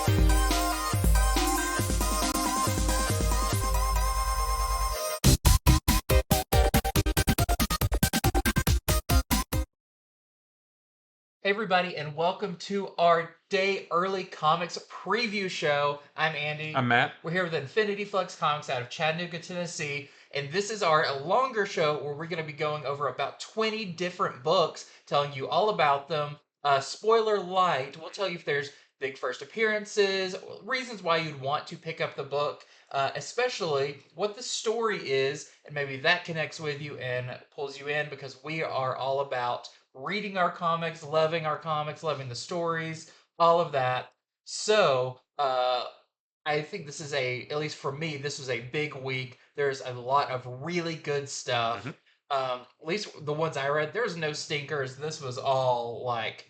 Hey everybody, and welcome to our day early comics preview show. I'm Andy. I'm Matt. We're here with Infinity Flux Comics out of Chattanooga, Tennessee, and this is our longer show where we're going to be going over about 20 different books, telling you all about them. Spoiler light, we'll tell you if there's big first appearances, reasons why you'd want to pick up the book, especially what the story is, and maybe that connects with you and pulls you in because we are all about reading our comics, loving the stories, all of that. So, I think this is at least for me, this was a big week. There's a lot of really good hmm stuff. At least the ones I read, there's no stinkers. This was all like,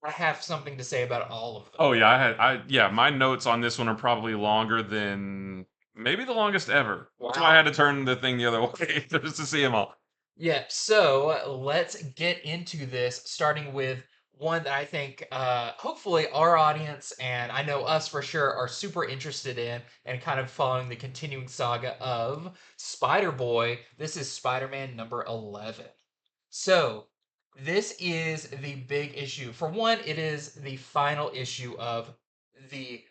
I have something to say about all of them. Oh yeah, my notes on this one are probably longer than maybe the longest ever. That's why I Wow. had to turn the thing the other way just to see them all. Yeah, so let's get into this, starting with one that I think hopefully our audience and I know us for sure are super interested in and kind of following the continuing saga of Spider-Boy. This is Spider-Man number 11. So, this is the big issue. For one, it is the final issue of the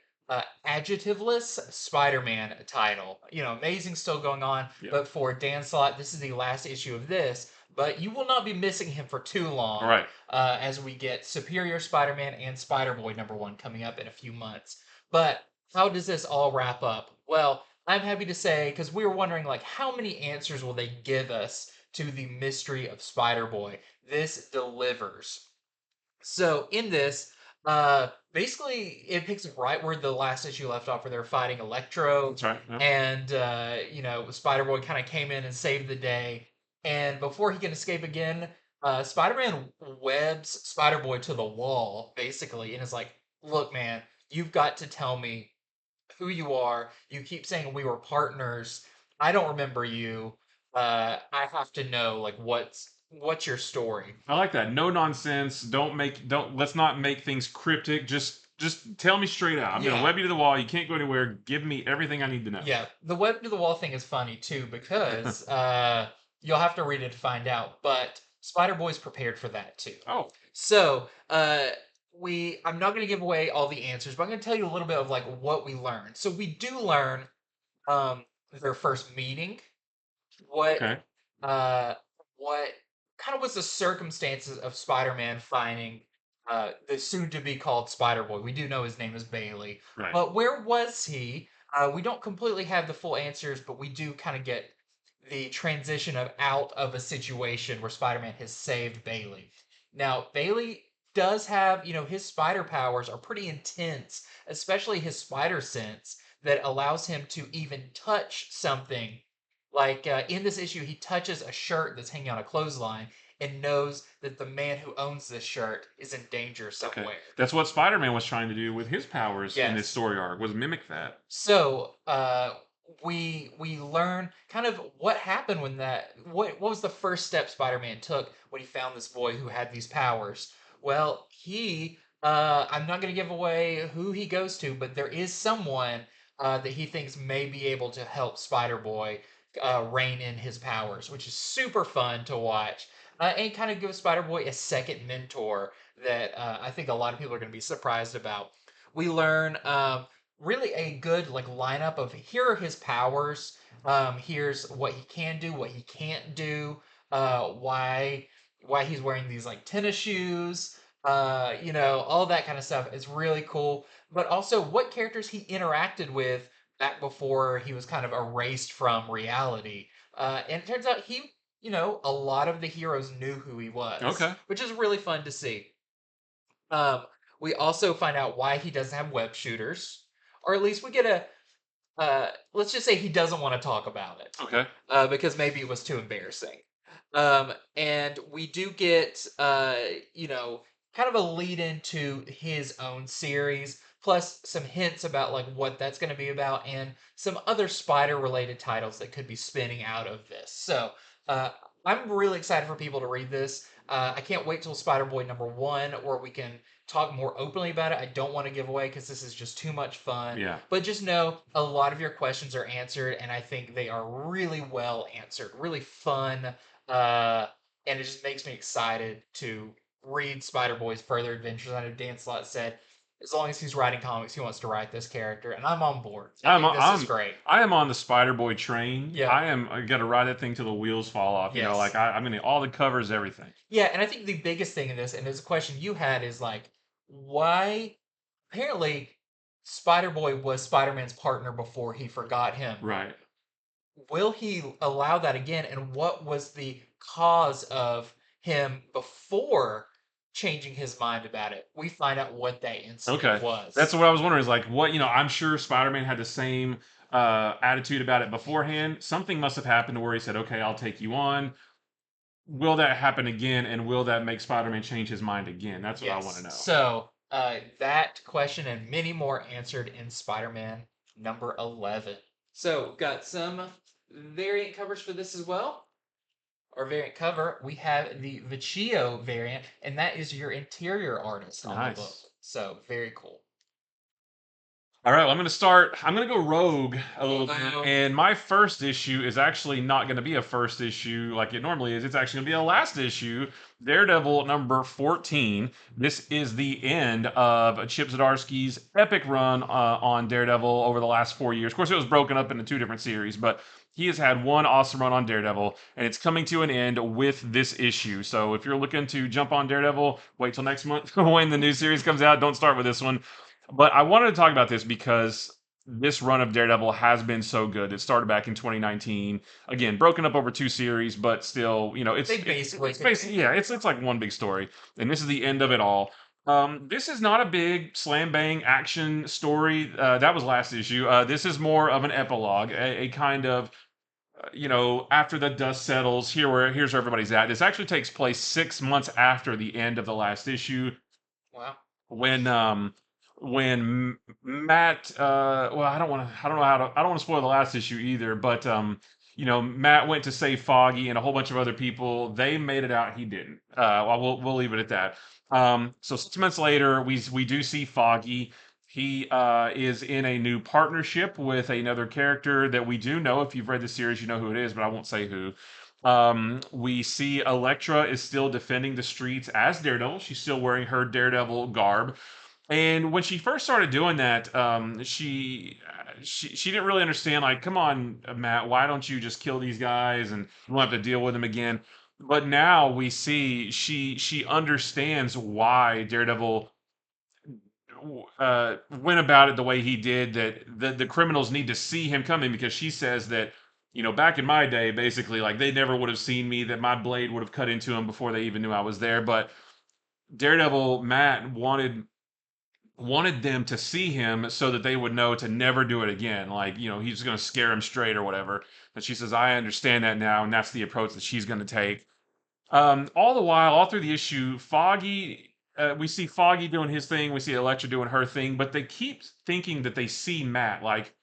adjectiveless Spider-Man title. You know, amazing still going on, Yeah. but for Dan Slott, this is the last issue of this. But you will not be missing him for too All long right. as we get Superior Spider-Man and Spider-Boy number 1 coming up in a few months. But how does this all wrap up? Well, I'm happy to say, because we were wondering, like, how many answers will they give us to the mystery of Spider-Boy? This delivers. So in this, basically it picks up right where the last issue left off, where they're fighting Electro, That's right. Yeah. and Spider-Boy kind of came in and saved the day. And before he can escape again, Spider-Man webs Spider-Boy to the wall, basically, and is like, "Look, man, you've got to tell me who you are. You keep saying we were partners. I don't remember you. I have to know like what's your story." I like that. No nonsense. Don't let's not make things cryptic. Just tell me straight out. I'm gonna Yeah. web you to the wall. You can't go anywhere. Give me everything I need to know. Yeah, the web to the wall thing is funny too because you'll have to read it to find out. But Spider Boy's prepared for that too. Oh, So I'm not going to give away all the answers, but I'm going to tell you a little bit of like what we learned. So we do learn um, their first meeting, what okay. uh, what kind of was the circumstances of Spider-Man finding the soon-to-be called Spider-Boy. We do know his name is Bailey, Right. but where was he? We don't completely have the full answers, but we do kind of get the transition of out of a situation where Spider-Man has saved Bailey. Now, Bailey does have, his spider powers are pretty intense, especially his spider sense that allows him to even touch something. Like in this issue, he touches a shirt that's hanging on a clothesline and knows that the man who owns this shirt is in danger Okay. somewhere. That's what Spider-Man was trying to do with his powers in his Yes. story arc, was mimic that. So we learn kind of what happened when what was the first step Spider-Man took when he found this boy who had these powers. Well, I'm not going to give away who he goes to, but there is someone that he thinks may be able to help Spider-Boy rein in his powers, which is super fun to watch. And kind of give Spider-Boy a second mentor that I think a lot of people are going to be surprised about. We learn really a good like lineup of here are his powers. Here's what he can do, what he can't do, why he's wearing these like tennis shoes. All that kind of stuff is really cool. But also what characters he interacted with back before he was kind of erased from reality. And it turns out a lot of the heroes knew who he was, Okay. which is really fun to see. Um, we also find out why he doesn't have web shooters, or at least we get let's just say he doesn't want to talk about it Okay. because maybe it was too embarrassing. And we do get, kind of a lead into his own series, plus some hints about like what that's going to be about, and some other spider-related titles that could be spinning out of this. So uh, I'm really excited for people to read this. I can't wait till Spider-Boy number 1, where we can talk more openly about it. I don't want to give away because this is just too much fun. Yeah. But just know a lot of your questions are answered, and I think they are really well answered, really fun, and it just makes me excited to read Spider Boy's further adventures. I know Dan Slott said as long as he's writing comics, he wants to write this character, and I'm on board. I I'm think this is I'm great. I am on the Spider Boy train. Yeah. I gotta ride that thing till the wheels fall off. You know, like Yes. I'm gonna all the covers, everything. Yeah, and I think the biggest thing in this, and it's a question you had, is like, why? Apparently, Spider Boy was Spider Man's partner before he forgot him. Right. Will he allow that again? And what was the cause of him before changing his mind about it? We find out what that incident Okay. was. That's what I was wondering. Is like what I'm sure Spider-Man had the same attitude about it beforehand. Something must have happened to where he said, "Okay, I'll take you on." Will that happen again, and will that make Spider-Man change his mind again? That's what I want to Yes. know. So, that question and many more answered in Spider Man number 11. So, got some variant covers for this as well. Our variant cover, we have the Vecchio variant, and that is your interior artist on the book. Nice. So, very cool. All right, well, I'm going to start. I'm going to go rogue a little bit. Uh-oh. And my first issue is actually not going to be a first issue like it normally is. It's actually going to be a last issue, Daredevil number 14. This is the end of Chip Zdarsky's epic run on Daredevil over the last 4 years. Of course, it was broken up into two different series, but he has had one awesome run on Daredevil, and it's coming to an end with this issue. So if you're looking to jump on Daredevil, wait till next month when the new series comes out. Don't start with this one. But I wanted to talk about this because this run of Daredevil has been so good. It started back in 2019. Again, broken up over two series, but still, They basically it's basically yeah, it's like one big story, and this is the end of it all. This is not a big slam bang action story. That was last issue. This is more of an epilogue, a kind of after the dust settles. Here's where everybody's at. This actually takes place 6 months after the end of the last issue wow. when Matt well I don't want to spoil the last issue either, but Matt went to save Foggy and a whole bunch of other people. They made it out, he didn't. Well, we'll leave it at that. So 6 months later, we do see Foggy. He is in a new partnership with another character that we do know. If you've read the series, you know who it is, but I won't say who. We see Elektra is still defending the streets as Daredevil. She's still wearing her Daredevil garb. And when she first started doing that, she didn't really understand. Like, come on, Matt, why don't you just kill these guys and you won't have to deal with them again? But now we see she understands why Daredevil went about it the way he did. That the criminals need to see him coming, because she says that back in my day, basically, like they never would have seen me. That my blade would have cut into him before they even knew I was there. But Daredevil Matt wanted them to see him so that they would know to never do it again. Like, he's going to scare him straight or whatever. But she says, I understand that now, and that's the approach that she's going to take. All the while, all through the issue, we see Foggy doing his thing, we see Elektra doing her thing, but they keep thinking that they see Matt. Like,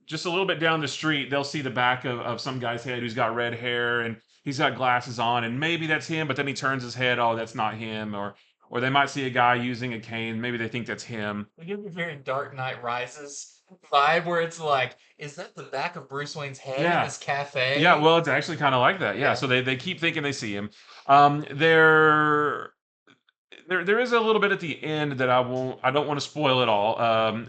just a little bit down the street, they'll see the back of some guy's head who's got red hair and he's got glasses on, and maybe that's him, but then he turns his head, oh, that's not him. Or they might see a guy using a cane, maybe they think that's him. They give me a very Dark Knight Rises vibe where it's like, is that the back of Bruce Wayne's head in this cafe? Yeah, well, it's actually kind of like that. Yeah, Yeah. so they keep thinking they see him. There is a little bit at the end that I don't want to spoil it all.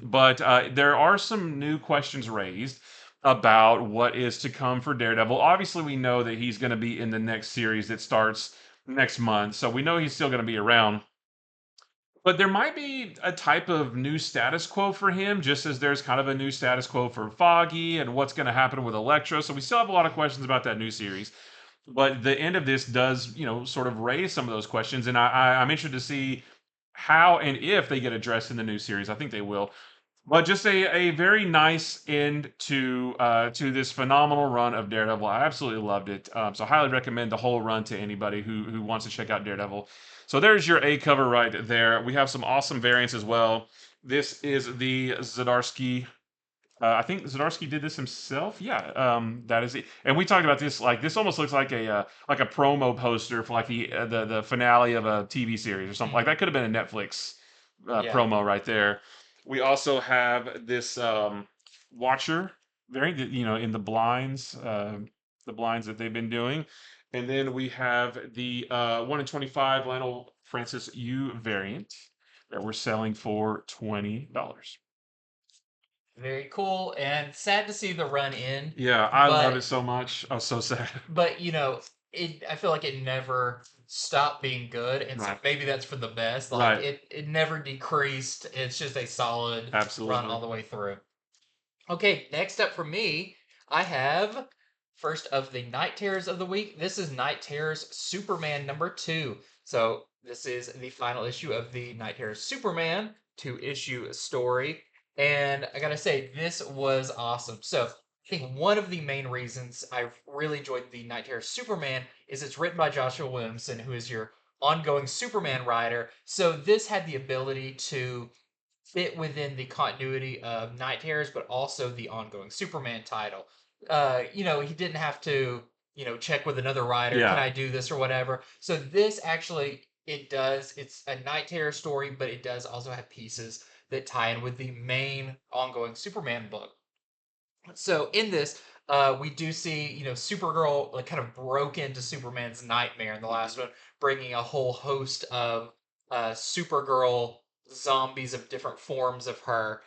But there are some new questions raised about what is to come for Daredevil. Obviously, we know that he's going to be in the next series that starts next month, so we know he's still going to be around. But there might be a type of new status quo for him, just as there's kind of a new status quo for Foggy and what's going to happen with Elektra. So we still have a lot of questions about that new series. But the end of this does, sort of raise some of those questions. And I'm interested to see how and if they get addressed in the new series. I think they will. But just a very nice end to this phenomenal run of Daredevil. I absolutely loved it. So I highly recommend the whole run to anybody who wants to check out Daredevil. So there's your A cover right there. We have some awesome variants as well. This is the Zdarsky. I think Zdarsky did this himself. Yeah, that is it. And we talked about this. Like, this almost looks like a promo poster for like the finale of a TV series or something. Like, that could have been a Netflix Yeah. promo right there. We also have this Watcher variant, in the blinds that they've been doing. And then we have the 1 in 25 Lionel Francis U variant that we're selling for $20. Very cool and sad to see the run in, Yeah, I love it but so much. I was so sad. I feel like it never stopped being good, and so Right. maybe that's for the best. Like Right. it never decreased. It's just a solid run all Absolutely. the way through. Okay, next up for me, I have first of the Night Terrors of the week. This is Night Terrors Superman #2. So this is the final issue of the Night Terrors Superman 2-issue story. And I gotta say, this was awesome. So I think one of the main reasons I've really enjoyed the Night Terrors Superman is it's written by Joshua Williamson, who is your ongoing Superman writer. So this had the ability to fit within the continuity of Night Terrors, but also the ongoing Superman title. He didn't have to, check with another writer, can Yeah. I do this or whatever. So this actually, it does. It's a Night Terror story, but it does also have pieces that tie in with the main ongoing Superman book. So in this, we do see, Supergirl like kind of broke into Superman's nightmare in the last Mhm. one, bringing a whole host of Supergirl zombies of different forms of her.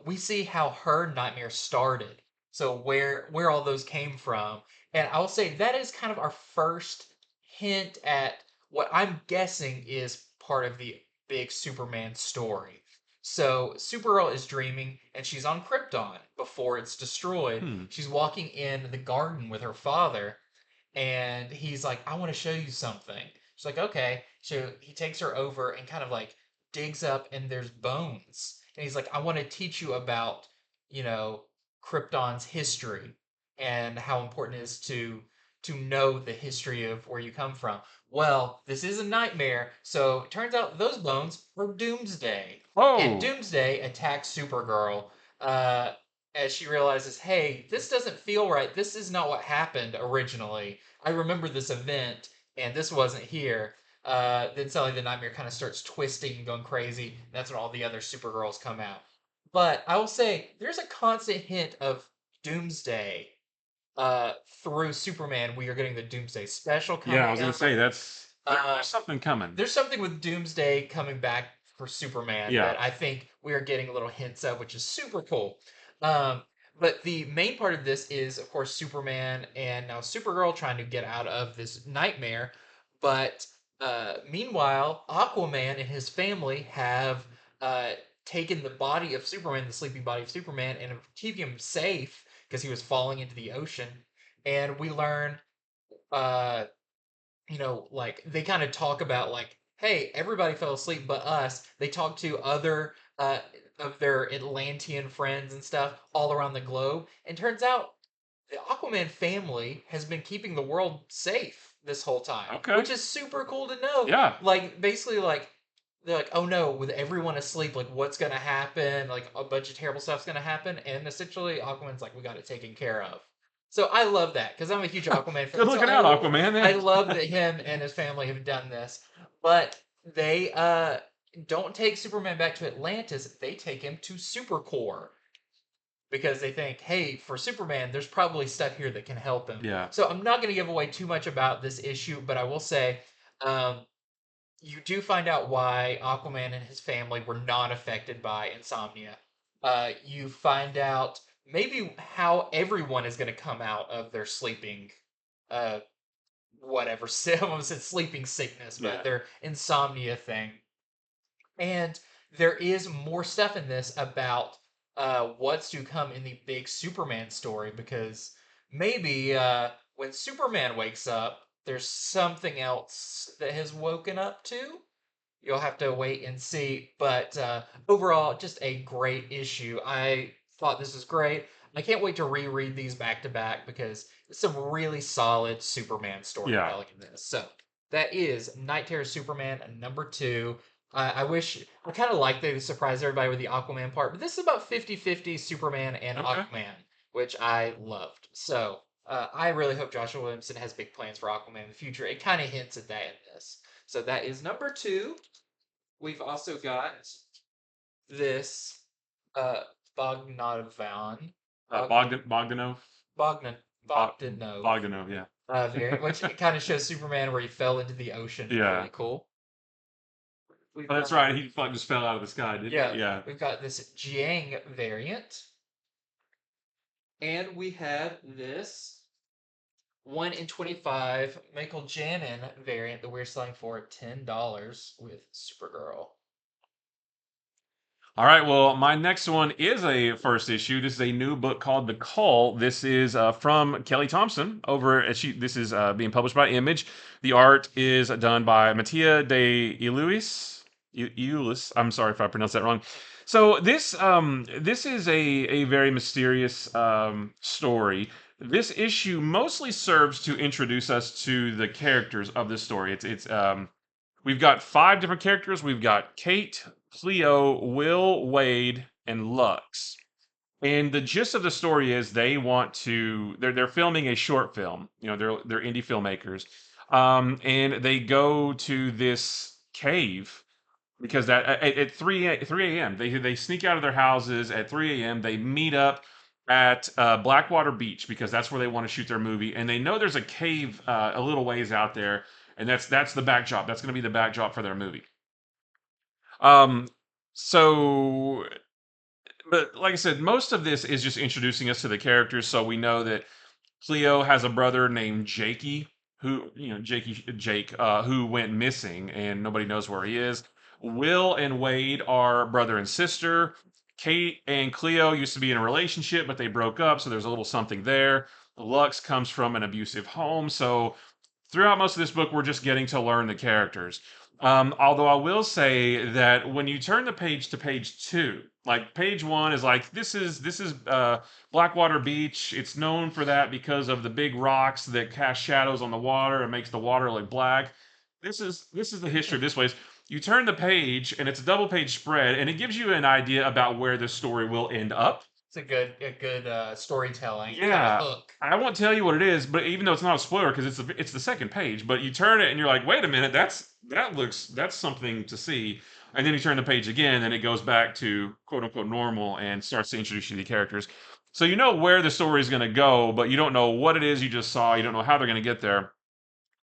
We see how her nightmare started, so where all those came from, and I'll say that is kind of our first hint at what I'm guessing is part of the big Superman story. So Supergirl is dreaming and she's on Krypton before it's destroyed. Hmm. She's walking in the garden with her father and he's like, I want to show you something. She's like, okay. So he takes her over and kind of like digs up and there's bones. And he's like, I want to teach you about, you know, Krypton's history and how important it is to know the history of where you come from. Well, this is a nightmare, so it turns out those bones were Doomsday. And Oh. Doomsday attacks Supergirl uh, as she realizes, hey, this doesn't feel right. This is not what happened originally. I remember this event, and this wasn't here. Then suddenly the nightmare kind of starts twisting and going crazy. That's when all the other Supergirls come out. But I will say, there's a constant hint of Doomsday uh, through Superman. We are getting the Doomsday special Yeah, I coming was gonna up. say Uh, there's something coming. there's something with Doomsday coming back for Superman Yeah. that I think we are getting little hints of, which is super cool. Um, but the main part of this is, of course, Superman and now Supergirl trying to get out of this nightmare. But meanwhile, Aquaman and his family have uh, taken the body of Superman, the sleeping body of Superman, and have keeping him safe because he was falling into the ocean. And we learn uh, like they kind of talk about like, hey, everybody fell asleep but us. They talk to other of their Atlantean friends and stuff all around the globe, and turns out the Aquaman family has been keeping the world safe this whole time, Okay. which is super cool to know. Yeah. Like basically like they're like, oh no, with everyone asleep, like what's gonna happen? Like a bunch of terrible stuff's gonna happen, and essentially Aquaman's like, we got it taken care of. So I love that because I'm a huge Aquaman fan. Good So looking out, Aquaman. I Yeah. love that him and his family have done this, but they don't take Superman back to Atlantis. They take him to Supercore because they think, hey, for Superman, there's probably stuff here that can help him. Yeah. So I'm not going to give away too much about this issue, but I will say um, you do find out why Aquaman and his family were not affected by insomnia. You find out maybe how everyone is going to come out of their sleeping, uh, whatever, I almost said sleeping sickness, but Yeah. their insomnia thing. And there is more stuff in this about what's to come in the big Superman story because maybe when Superman wakes up, there's something else that has woken up to. You'll have to wait and see. But overall, just a great issue. I thought this was great. I can't wait to reread these back to back because it's some really solid Superman Yeah. storytelling in this. So that is Night Terror Superman #2. I wish I kind of like they surprised everybody with the Aquaman part, but this is about 50-50 Superman and Okay. Aquaman, which I loved. So I really hope Joshua Williamson has big plans for Aquaman in the future. It kind of hints at that in this. So that is #2. We've also got this uh Bogdanovan Bogdan Bogdanov. Bogdan Bog, Bogdanov Bogdanov. Yeah. variant, which it kind of shows Superman where he fell into the ocean. Yeah. Really cool. We've Oh, that's got right. He like just fell out of the sky, didn't yeah, he? Yeah. we've got this Jiang variant, and we have this 1 in 25 Michael Janin variant that we're selling for $10 with Supergirl. All right, well, my next one is a first issue. This is a new book called The Cull. This is from Kelly Thompson over at this is being published by Image. The art is done by Mattia de Iulis. I'm sorry if I pronounced that wrong. So this is a very mysterious story. This issue mostly serves to introduce us to the characters of the story. It's we've got 5 different characters. We've got Kate, Cleo, Will, Wade, and Lux. And the gist of the story is they want to they're filming a short film. You know, they're indie filmmakers. And they go to this cave because that at 3 a.m. they sneak out of their houses at 3 a.m. They meet up at Blackwater Beach because that's where they want to shoot their movie, and they know there's a cave a little ways out there, and that's the backdrop. That's going to be the backdrop for their movie. Um, so, but like I said, most of this is just introducing us to the characters, so we know that Cleo has a brother named Jakey, who Jake, who went missing, and nobody knows where he is. Will and Wade are brother and sister. Kate and Cleo used to be in a relationship, but they broke up, so there's a little something there. Lux comes from an abusive home, so throughout most of this book, we're just getting to learn the characters. Although I will say that when you turn the page to page 2, like page 1 is like this is Blackwater Beach. It's known for that because of the big rocks that cast shadows on the water and makes the water look black. This is the history of this place. You turn the page and it's a double page spread and it gives you an idea about where the story will end up. It's a good storytelling kind of Yeah, hook. I won't tell you what it is, but even though it's not a spoiler because it's the second page, but you turn it and you're like, wait a minute, that's something to see, and then you turn the page again and it goes back to quote unquote normal and starts to introduce you to the characters. So you know where the story is going to go, but you don't know what it is you just saw. You don't know how they're going to get there.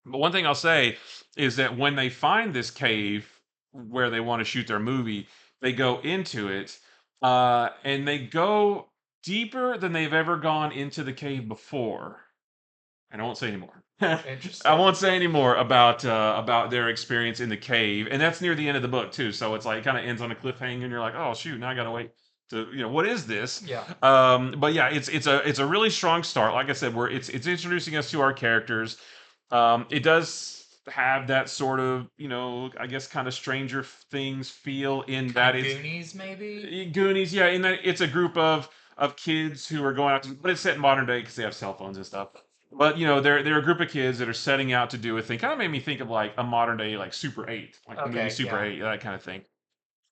But one thing I'll say is that when they find this cave where they want to shoot their movie, they go into it, and they go deeper than they've ever gone into the cave before. And I won't say anymore. I Interesting. won't say any more about their experience in the cave, and that's near the end of the book too. So it's like it kind of ends on a cliffhanger, and you're like, oh shoot, now I gotta wait to what is this? Yeah. But yeah, it's a really strong start. Like I said, where it's introducing us to our characters. It does have that sort of I guess kind of Stranger Things feel in Kind that of it's Goonies, maybe. Goonies, yeah, in that it's a group of kids who are going out to, but it's set in modern day because they have cell phones and stuff. But they're a group of kids that are setting out to do a thing. Kind of made me think of like a modern day like Super 8, like the movie Okay, Super yeah. 8, that kind of thing.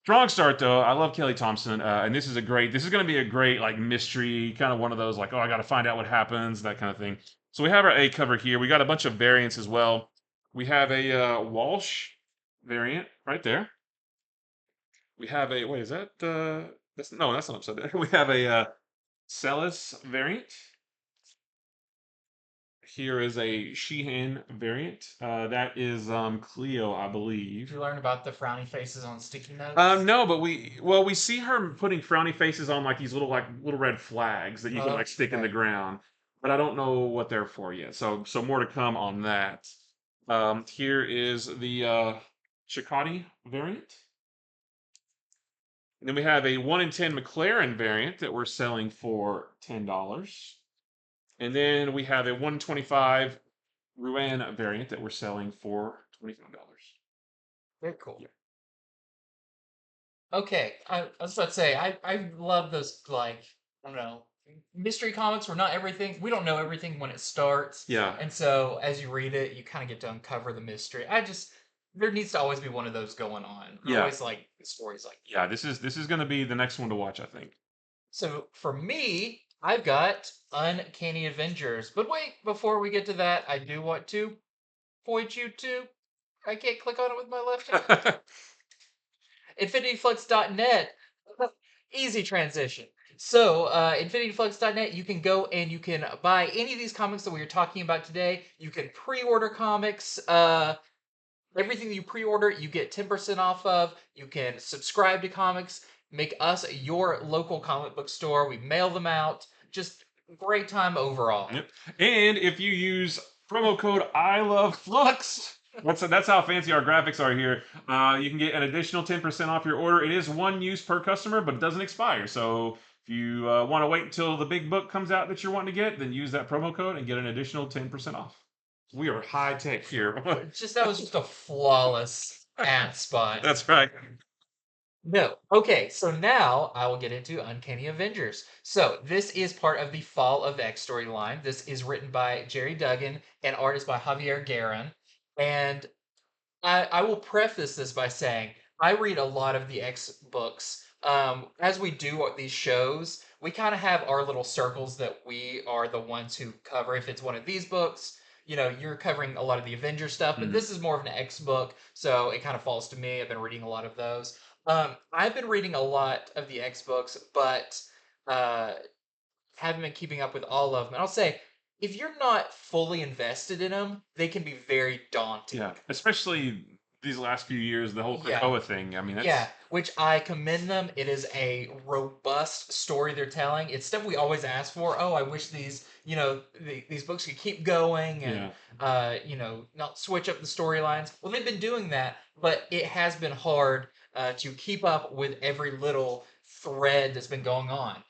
Strong start though. I love Kelly Thompson, and this is going to be a great like mystery, kind of one of those like, oh, I got to find out what happens, that kind of thing. So we have our A cover here. We got a bunch of variants as well. We have a Walsh variant right there. We have a wait, is that that's no, that's not upside down. We have a Celis variant. Here is a Sheehan variant. That is Cleo, I Did believe. you learn about the frowny faces on sticky notes? No, but we see her putting frowny faces on like these little red flags that you can like stick in the Okay. ground. But I don't know what they're for yet. So more to come on that. Here is the Chakotay variant. And then we have a 1 in 10 McLaren variant that we're selling for $10. And then we have a 125 Ruan variant that we're selling for $25. Very cool. Yeah. Okay, I was about to say I love those like I don't know mystery comics where not everything we don't know everything when it starts, Yeah. and so as you read it, you kind of get to uncover the mystery. I just there needs to always be one of those going on. I Yeah. always like stories like Yeah, this is going to be the next one to watch, I think. so. For me, I've got Uncanny Avengers, but wait, before we get to that, I do want to point you to. I can't click on it with my left hand. infinityflux.net. Easy transition. So, infinityflux.net, you can go and you can buy any of these comics that we are talking about today. You can pre-order comics. Everything you pre-order, you get 10% off of. You can subscribe to comics, make us your local comic book store. We mail them out. Just great time overall. Yep. And if you use promo code I love Flux, that's how fancy our graphics are here. You can get an additional 10% off your order. It is one use per customer, but it doesn't expire. So if you want to wait until the big book comes out that you're wanting to get, then use that promo code and get an additional 10% off. We are high tech here. That was just a flawless ad spot. That's right. No. Okay, so now I will get into Uncanny Avengers. So this is part of the Fall of X storyline. This is written by Jerry Duggan and art is by Javier Guerin. And I will preface this by saying I read a lot of the X books. As we do these shows, we kind of have our little circles that we are the ones who cover. If it's one of these books, you're covering a lot of the Avengers stuff, but this is more of an X book, so it kind of falls to me. I've been reading a lot of those. I've been reading a lot of the X books, but uh, haven't been keeping up with all of them. And I'll say, if you're not fully invested in them, they can be very daunting. Yeah, especially these last few years, the whole Yeah. Krakoa thing. I mean, that's Yeah, which I commend them. It is a robust story they're telling. It's stuff we always ask for. Oh, I wish these books could keep going and not switch up the storylines. Well, they've been doing that, but it has been hard to keep up with every little thread that's been going on.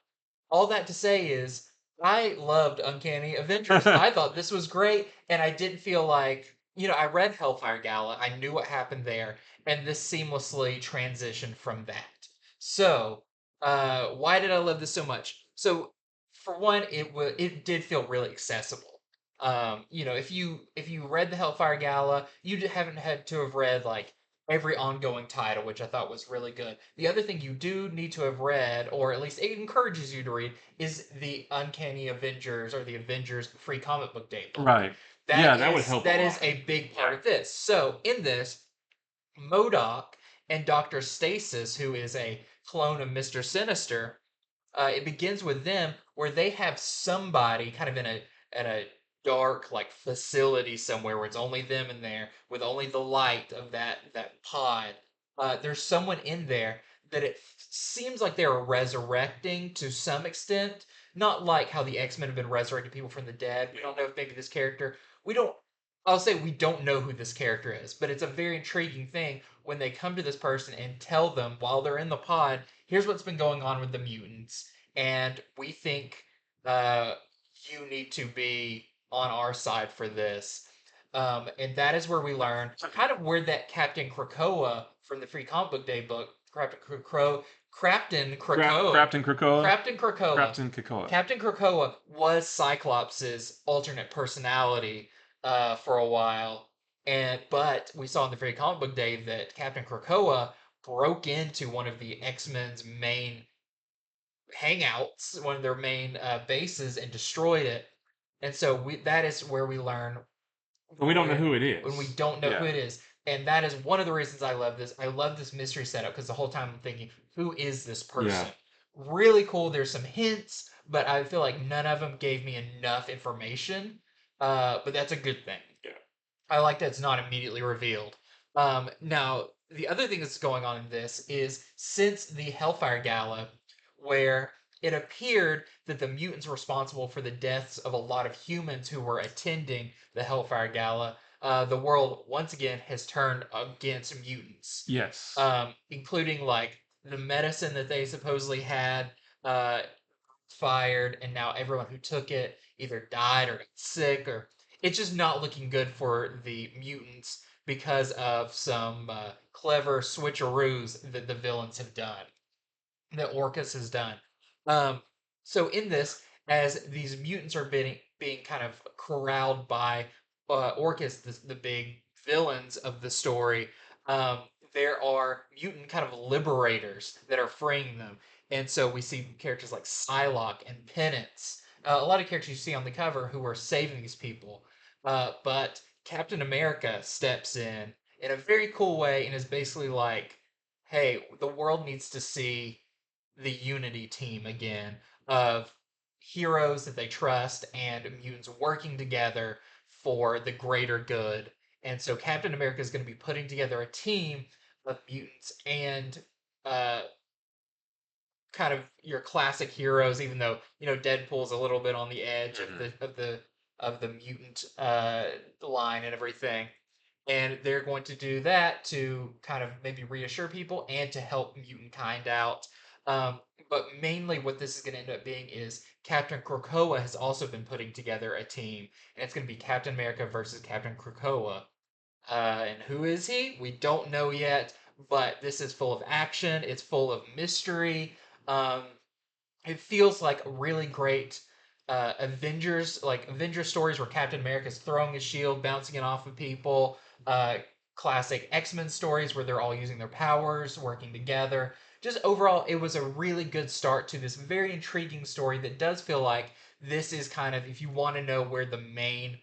All that to say is, I loved Uncanny Avengers. I thought this was great, and I didn't feel like, I read Hellfire Gala, I knew what happened there, and this seamlessly transitioned from that. So, why did I love this so much? So, for one, it did feel really accessible. If you read the Hellfire Gala, haven't had to have read like every ongoing title, which I thought was really good. The other thing you do need to have read, or at least it encourages you to read, is the Uncanny Avengers or the Avengers Free Comic Book Day book. right. Yeah, that would help a That is lot. a big part of this. So in this, Modoc and Doctor Stasis, who is a clone of Mister Sinister, it begins with them where they have somebody kind of in a dark like facility somewhere where it's only them in there with only the light of that pod. There's someone in there that it seems like they're resurrecting to some extent, not like how the X-Men have been resurrecting people from the dead. We don't know if maybe this character we don't. I'll say we don't know who this character is, but it's a very intriguing thing when they come to this person and tell them while they're in the pod, here's what's been going on with the mutants, and we think uh, you need to be on our side for this. And that is where we learn kind of where that Captain Krakoa from the Free Comic Book Day book, Captain Krakoa, Captain Krakoa. Captain Krakoa, Captain Krakoa. Captain Krakoa was Cyclops's alternate personality for a while, but we saw in the Free Comic Book Day that Captain Krakoa broke into one of the X-Men's main hangouts, one of their main bases, and destroyed it. And so that is where we learn But we don't know who it is. when we don't know who it is. And that is one of the reasons I love this. I love this mystery setup because the whole time I'm thinking, who is this person? Yeah. Really cool. There's some hints, but I feel like none of them gave me enough information. But that's a good thing. Yeah. I like that it's not immediately revealed. Now, the other thing that's going on in this is since the Hellfire Gala, where it appeared that the mutants were responsible for the deaths of a lot of humans who were attending the Hellfire Gala, the world once again has turned against mutants. Yes. Including like the medicine that they supposedly had uh, fired, and now everyone who took it either died or got sick, or it's just not looking good for the mutants because of some clever switcheroos that the villains have done, that Orcus has done. Um, so in this, as these mutants are being kind of corralled by Orcus, the big villains of the story, um, there are mutant kind of liberators that are freeing them. And so we see characters like Psylocke and Penance, a lot of characters you see on the cover who are saving these people. But Captain America steps in a very cool way and is basically like, hey, the world needs to see the unity team again of heroes that they trust and mutants working together for the greater good. And so Captain America is going to be putting together a team of mutants and uh, kind of your classic heroes, even though Deadpool's a little bit on the edge of Hmm. the mutant line and everything. And they're going to do that to kind of maybe reassure people and to help mutant kind out. Um, but mainly, what this is going to end up being is Captain Krakoa has also been putting together a team, and it's going to be Captain America versus Captain Krakoa. And who is he? We don't know yet, but this is full of action. It's full of mystery. Um, it feels like really great Avengers stories where Captain America's throwing his shield, bouncing it off of people. Uh, Classic X-Men stories where they're all using their powers, working together. Just overall, it was a really good start to this very intriguing story that does feel like this is kind of, if you want to know where the main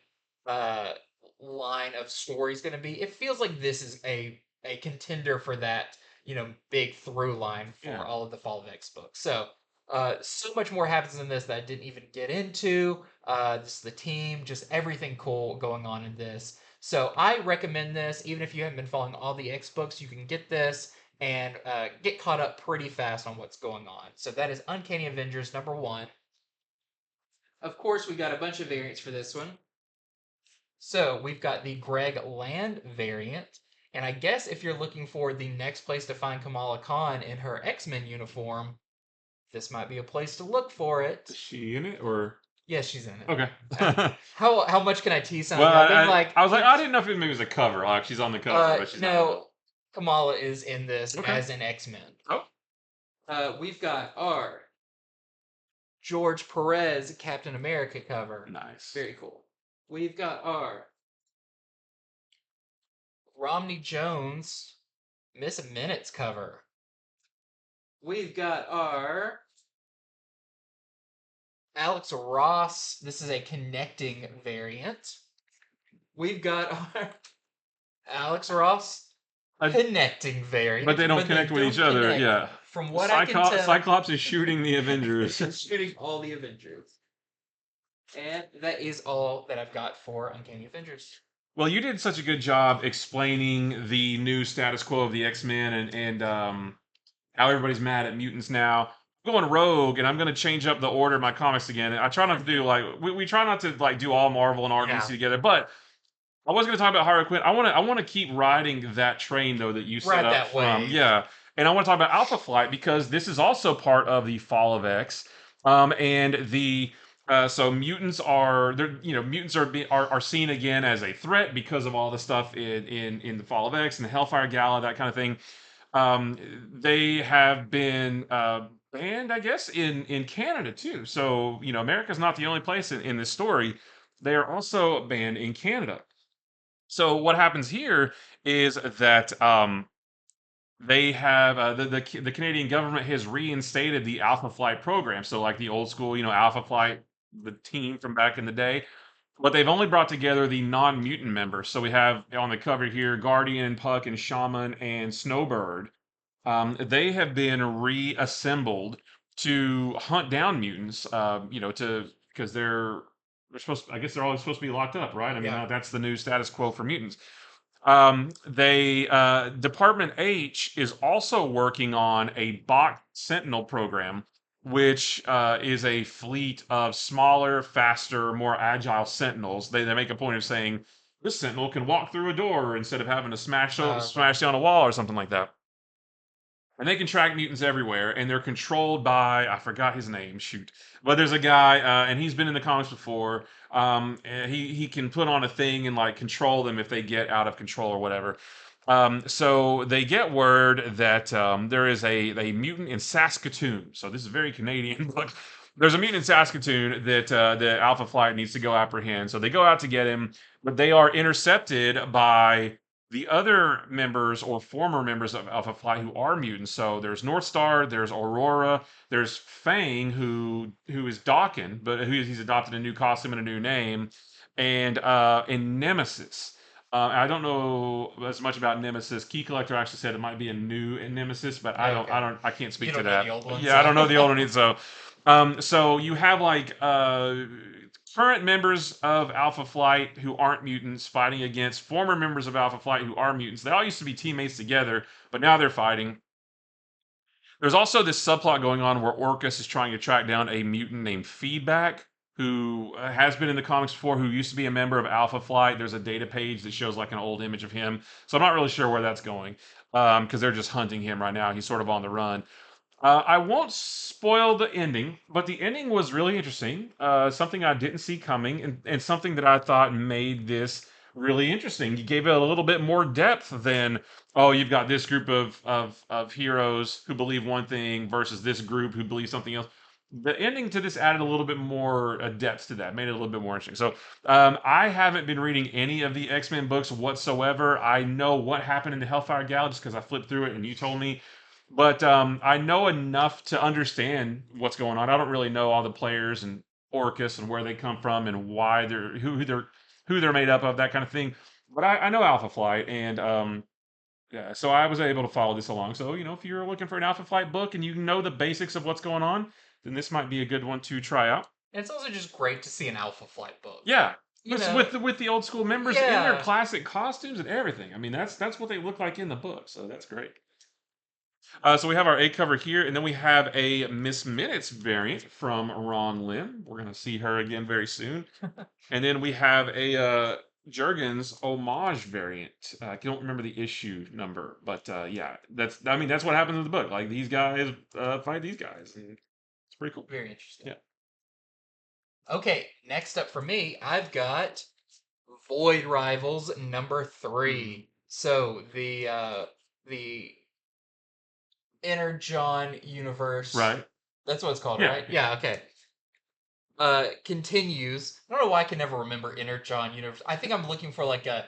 uh, line of story is going to be, it feels like this is a contender for that, big through line for Yeah. all of the Fall of X books. So much more happens in this that I didn't even get into. Just the team, just everything cool going on in this. So I recommend this. Even if you haven't been following all the X books, you can get this and get caught up pretty fast on what's going on. So that is Uncanny Avengers #1. Of course, we got a bunch of variants for this one. So we've got the Greg Land variant. And I guess if you're looking for the next place to find Kamala Khan in her X-Men uniform, this might be a place to look for Is it. she in it or Yes, she's in it. okay? How much can I tease some of Well, you? I've been like, I was like, I didn't know if it maybe was a cover. Like she's on the cover, but she's not in it. no, Kamala is in this Okay. as an X-Men. Oh, We've got our George Perez Captain America cover. nice. Very cool. We've got our Romney Jones Miss Minutes cover. We've got our Alex Ross. This is a connecting variant. We've got our Alex Ross I, connecting but they variant, don't but they connect with each don't other. connect. Yeah. From what I can tell, Cyclops is shooting the Avengers. they're shooting all the Avengers. And that is all that I've got for Uncanny Avengers. Well, you did such a good job explaining the new status quo of the X-Men and how everybody's mad at mutants now. I'm going rogue, and I'm going to change up the order of my comics again. I try not to do like we try not to like do all Marvel and Yeah. RVC together, but I was going to talk about Harley Quinn. I want to keep riding that train though that you set Right up that from wave. yeah, and I want to talk about Alpha Flight because this is also part of the Fall of X, and the so mutants are they're mutants are seen again as a threat because of all the stuff in the Fall of X and the Hellfire Gala, that kind of thing. um, they have been banned, I guess, in Canada too. So America's not the only place in this story. They are also banned in Canada. So what happens here is that they have the Canadian government has reinstated the Alpha Flight program. So like the old school, Alpha Flight, the team from back in the day. But they've only brought together the non-mutant members. So we have on the cover here Guardian, Puck, and Shaman and Snowbird. They have been reassembled to hunt down mutants. To because they're supposed. I guess they're all supposed to be locked up, right? I mean, Yeah. that's the new status quo for mutants. They Department H is also working on a Bot Sentinel program, which is a fleet of smaller, faster, more agile Sentinels. They make a point of saying this Sentinel can walk through a door instead of having to Okay. smash down a wall or something like that. And they can track mutants everywhere, and they're controlled by I forgot his name. Shoot, but there's a guy, and he's been in the comics before. And he can put on a thing and like control them if they get out of control or whatever. So they get word that there is a mutant in Saskatoon. So this is very Canadian, but there's a mutant in Saskatoon that the Alpha Flight needs to go apprehend. So they go out to get him, but they are intercepted by the other members or former members of Alpha Flight who are mutants. So there's North Star, there's Aurora, there's Fang who is Dawkin, but he's adopted a new costume and a new name, and Nemesis. I don't know as much about Nemesis. Key Collector actually said it might be a new Nemesis, but Okay. I can't You speak to don't know the that. old one, Yeah, I so. don't know the older needs. So you have like current members of Alpha Flight who aren't mutants fighting against former members of Alpha Flight who are mutants. They all used to be teammates together, but now they're fighting. There's also this subplot going on where Orcus is trying to track down a mutant named Feedback, who has been in the comics before, who used to be a member of Alpha Flight. There's a data page that shows like an old image of him. So I'm not really sure where that's going because they're just hunting him right now. He's sort of on the run. I won't spoil the ending, but the ending was really interesting. Something I didn't see coming, and something that I thought made this really interesting. You gave it a little bit more depth than, oh, you've got this group of heroes who believe one thing versus this group who believe something else. The ending to this added a little bit more depth to that, made it a little bit more interesting. So I haven't been reading any of the X-Men books whatsoever. I know what happened in the Hellfire Gala just because I flipped through it and you told me, but I know enough to understand what's going on. I don't really know all the players and Orcus and where they come from and why they're who they're made up of, that kind of thing. But I know Alpha Flight, and yeah, so I was able to follow this along. So if you're looking for an Alpha Flight book and you know the basics of what's going on, then this might be a good one to try out. And it's also just great to see an Alpha Flight book. Yeah, You know, with the old school members in their yeah. classic costumes and everything. I mean, that's what they look like in the book. So that's great. So we have our A cover here, and then we have a Miss Minutes variant from Ron Lim. We're going to see her again very soon. And then we have a Jurgens homage variant. I don't remember the issue number, but yeah, that's what happens in the book. Like these guys fight these guys, and it's pretty cool. Very interesting. Yeah. Okay, next up for me, I've got Void Rivals number Mm. 3. So the Inner John universe. Right. That's what it's called, Yeah. right? Yeah, okay. Continues. I don't know why I can never remember Inner John universe. I think I'm looking for like a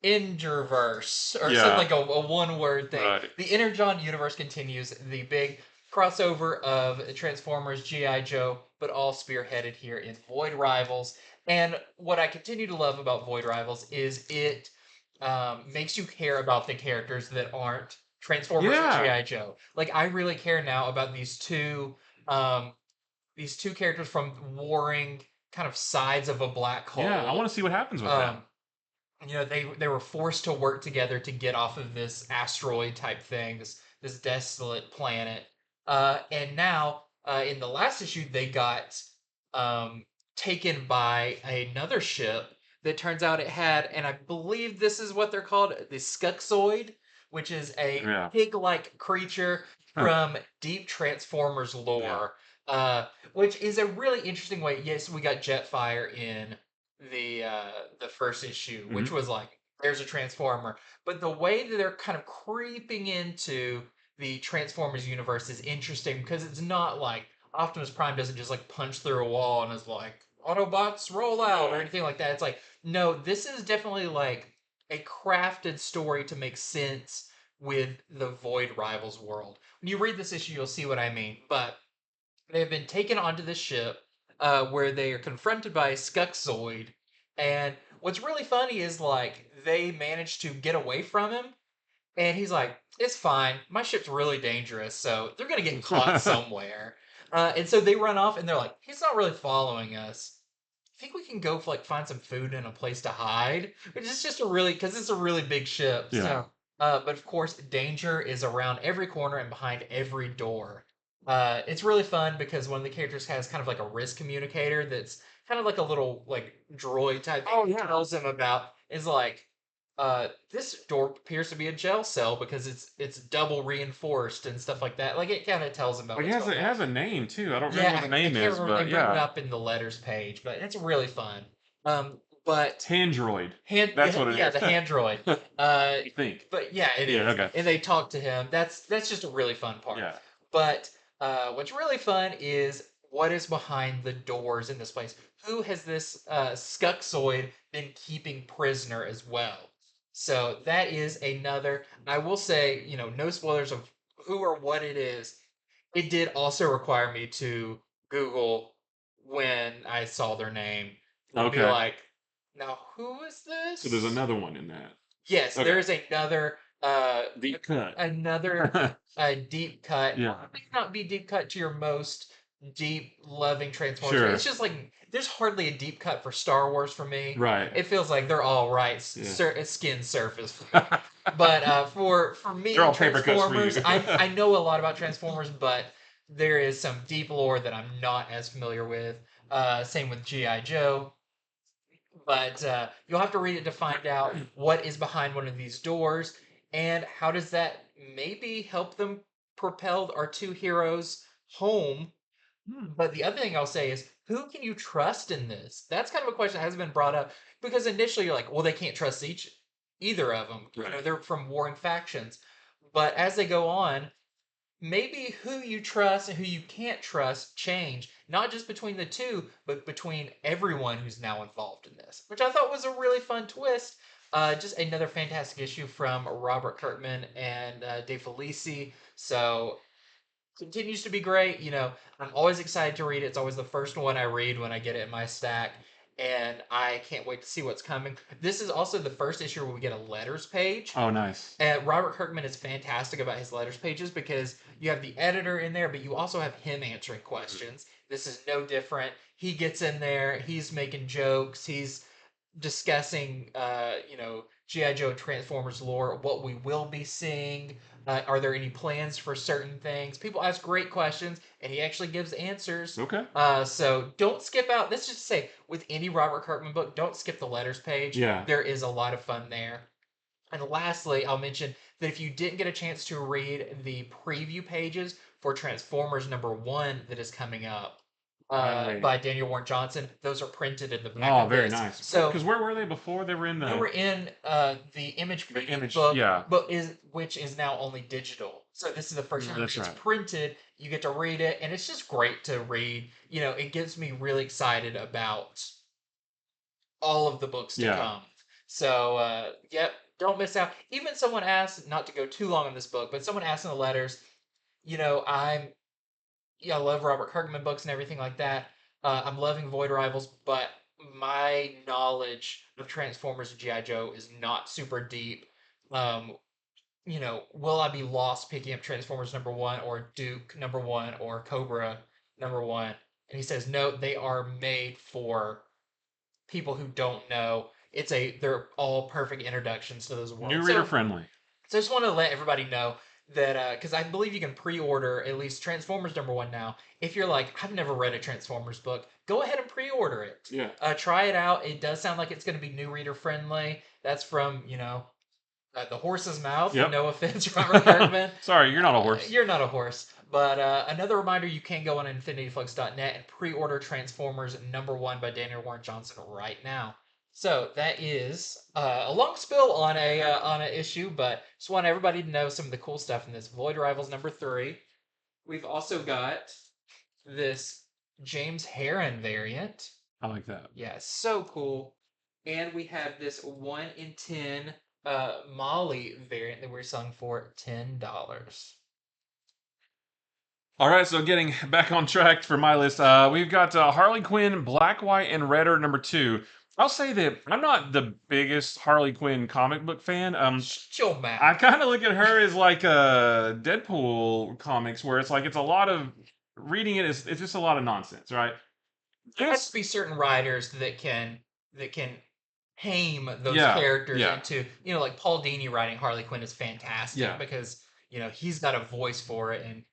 Ingerverse or something Yeah. like a one word thing. Right. The Inner John universe continues, the big crossover of Transformers, G.I. Joe, but all spearheaded here in Void Rivals. And what I continue to love about Void Rivals is it makes you care about the characters that aren't Transformers or Yeah. G.I. Joe. Like I really care now about um, these two characters from warring kind of sides of a black Yeah. I want hole. to see what happens with them. Um, they were forced to work together to get off of this asteroid type thing, this desolate planet. And now in the last issue, they got um, taken by another ship that turns out it had, and I believe this is what they're called, the Skuxoid, which is a Yeah. pig-like creature Huh. from deep Transformers Yeah. lore, which is a really interesting way. Yes, we got Jetfire in the first issue, which Hmm. was like there's a Transformer, but the way that they're kind of creeping into the Transformers universe is interesting because it's not like Optimus Prime doesn't just like punch through a wall and is like Autobots roll out or Yeah. anything like that. It's like no, this is definitely like a crafted story to make sense with the Void Rivals world. When you read this issue, you'll see what I mean, but they have been taken onto this ship where they are confronted by a Skuxoid. And what's really funny is like they manage to get away from him. And he's like, it's fine. My ship's really dangerous. So they're going to get caught somewhere. And so they run off and they're like, he's not really following us. I think we can go for like find some food and a place to hide, which is just a really because it's a really big ship. Yeah. So, but of course, danger is around every corner and behind every door. It's really fun because one of the characters has kind of like a risk communicator that's kind of like a little like droid type thing. Oh He yeah. tells him about is like this door appears to be a jail cell because it's double reinforced and stuff like that. Like it kind of tells him about Like what's going it on. has a name too. I don't remember what Yeah, the I name can't is, remember. They but bring it yeah. up in the letters page, but it's really fun. But Handroid. hand, That's what it yeah, is. the hand droid. Uh, You think? but yeah, it Yeah. is, Okay. and they talk to him. That's just a really fun part. Yeah. But what's really fun is what is behind the doors in this place. Who has this Skuxoid been keeping prisoner as well? So that is another. I will say, no spoilers of who or what it is. It did also require me to Google when I saw their name and be Okay. like, Now, who is So there's this? another one in that. Yes, Okay. there is another Deep cut. another deep cut. Yeah. It may not be deep cut to your most deep loving Transformers. It's Sure. just like there's hardly a deep cut for Star Wars for me. Right. It feels like they're all right, Yeah. skin surface for me. But for They're me, all paper cuts for Transformers, you. I know a lot about Transformers, but there is some deep lore that I'm not as familiar with. Same with GI Joe. But you'll have to read it to find out what is behind one of these doors and how does that maybe help them propel our two heroes home. Hmm. But the other thing I'll say is, who can you trust in this? That's kind of a question that has been brought up because initially you're like, well, they can't trust either of them. You know, Right. they're from warring factions. But as they go on, maybe who you trust and who you can't trust change, not just between the two, but between everyone who's now involved in this, which I thought was a really fun twist. Just another fantastic issue from Robert Kirkman and Dave Felici. So continues to be great. You know, I'm always excited to read it. It's always the first one I read when I get it in my stack, and I can't wait to see what's coming. This is also the first issue where we get a letters page. Oh, nice. And Robert Kirkman is fantastic about his letters pages because you have the editor in there, but you also have him answering questions. This is no different. He gets in there, he's making jokes, he's discussing, GI Joe Transformers lore, what we will be seeing. Are there any plans for certain things? People ask great questions, and he actually gives answers. Okay. So don't skip out. Let's just say with any Robert Kirkman book, don't skip the letters page. Yeah. There is a lot of fun there. And lastly, I'll mention that if you didn't get a chance to read the preview pages for Transformers #1 that is coming up Right. by Daniel Warren Johnson, those are printed in the back Oh, of very this. nice. So Because where were they before? They were in they the were in the Image the preview image. book, Yeah. but which is now only digital. So this is the first Yeah, time that's it's right. printed. You get to read it, and it's just great to read. You know, it gets me really excited about all of the books to Yeah. come. So, yep, don't miss out. Even someone asked, not to go too long on this book, but someone asked in the letters, you know, I love Robert Kirkman books and everything like that. I'm loving Void Rivals, but my knowledge of Transformers and G.I. Joe is not super deep. Um, will I be lost picking up Transformers #1 or Duke #1 or Cobra #1? And he says, no, they are made for people who don't know. They're all perfect introductions to those New worlds. reader So friendly. I just want to let everybody know that because I believe you can pre-order at least Transformers #1 now. If you're like, I've never read a Transformers book, go ahead and pre-order it. Yeah. Try it out. It does sound like it's going to be new reader friendly. That's from the horse's mouth. Yep. No offense, Robert Kirkman. Sorry, you're not a horse. You're not a horse. But another reminder, you can go on infinityflux.net and pre-order Transformers #1 by Daniel Warren Johnson right now. So that is a long spill on an issue, but just want everybody to know some of the cool stuff in this. Void Rivals #3. We've also got this James Heron variant. I like that. Yeah, so cool. And we have this 1 in 10 Molly variant that we're selling for $10. All right, so getting back on track for my list, we've got Harley Quinn, Black, White, and Red are #2. I'll say that I'm not the biggest Harley Quinn comic book fan. Chill, Matt. I kind of look at her as like a Deadpool comics, where it's like it's a lot of reading it is it's just a lot of nonsense, right? There has This, to be certain writers that can tame those yeah, characters yeah, into, like Paul Dini writing Harley Quinn is fantastic yeah, because he's got a voice for it, and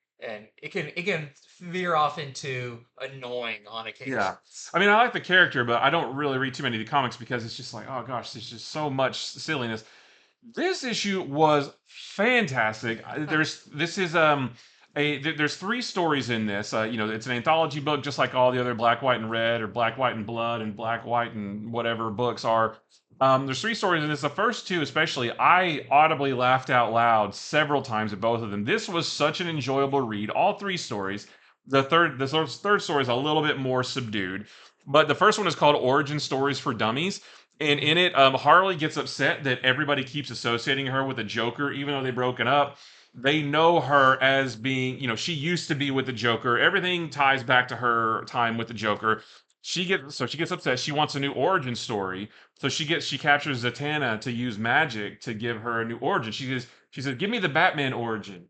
it can veer off into annoying on yeah. occasions. I mean, I like the character, but I don't really read too many of the comics because it's just like, oh gosh, there's just so much silliness. This issue was fantastic. There's three stories in this. It's an anthology book, just like all the other Black, White, and Red, or Black, White, and Blood, and Black, White, and whatever books are. There's three stories in this. The first two, especially, I audibly laughed out loud several times at both of them. This was such an enjoyable read. All three stories. The third story is a little bit more subdued, but the first one is called Origin Stories for Dummies. And in it, Harley gets upset that everybody keeps associating her with the Joker, even though they've broken up. They know her as being, she used to be with the Joker. Everything ties back to her time with the Joker. she gets upset. She wants a new origin story. So she captures Zatanna to use magic to give her a new origin. She says, "Give me the Batman origin."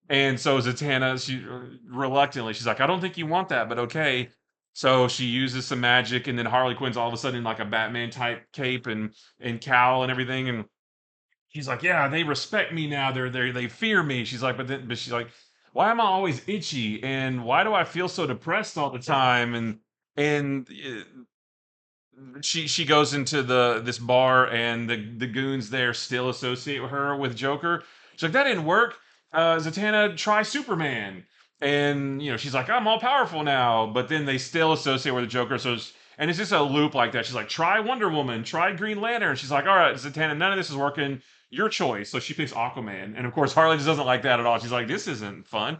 And so Zatanna, she reluctantly, she's like, "I don't think you want that, but okay." So she uses some magic, and then Harley Quinn's all of a sudden in like a Batman type cape and cowl and everything, and she's like, "Yeah, they respect me now. They fear me." She's like, but she's like, "Why am I always itchy? And why do I feel so depressed all the time?" And she goes into this bar, and the goons there still associate her with Joker. She's like, "That didn't work. Zatanna, try Superman." And she's like, "I'm all powerful now," but then they still associate her with the Joker. And it's just a loop like that. She's like, "Try Wonder Woman, try Green Lantern." She's like, "All right, Zatanna, none of this is working. Your choice." So she picks Aquaman, and of course Harley just doesn't like that at all. She's like, "This isn't fun."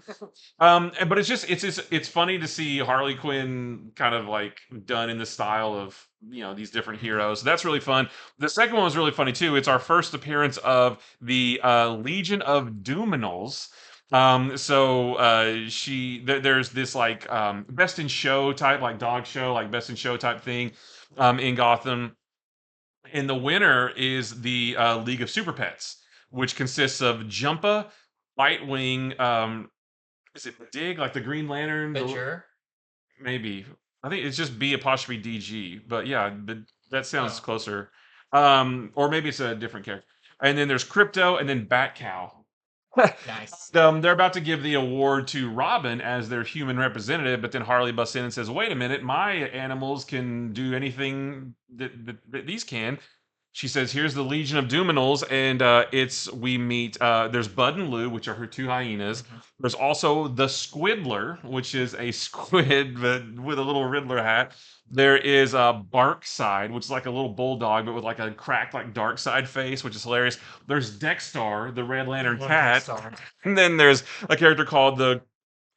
But it's funny to see Harley Quinn kind of like done in the style of these different heroes. So that's really fun. The second one was really funny too. It's our first appearance of the Legion of Dominals. There's this like best in show type, like dog show, like best in show type thing in Gotham, and the winner is the League of Super Pets, which consists of Jumpa, Nightwing, is it Dig, like the Green Lantern? Venture. Maybe. I think it's just B apostrophe DG, but yeah, that sounds Oh, closer. Or maybe it's a different character. And then there's Crypto, and then Bat Cow. nice. They're about to give the award to Robin as their human representative, but then Harley busts in and says, "Wait a minute, my animals can do anything that these can." She says, "Here's the Legion of Dominals," and it's we meet. There's Bud and Lou, which are her two hyenas. Hmm. There's also the Squiddler, which is a squid but with a little Riddler hat. There is Bark Side, which is like a little bulldog, but with like a cracked, like dark side face, which is hilarious. There's Dexstar, the Red Lantern Love Death cat, Star. and then there's a character called the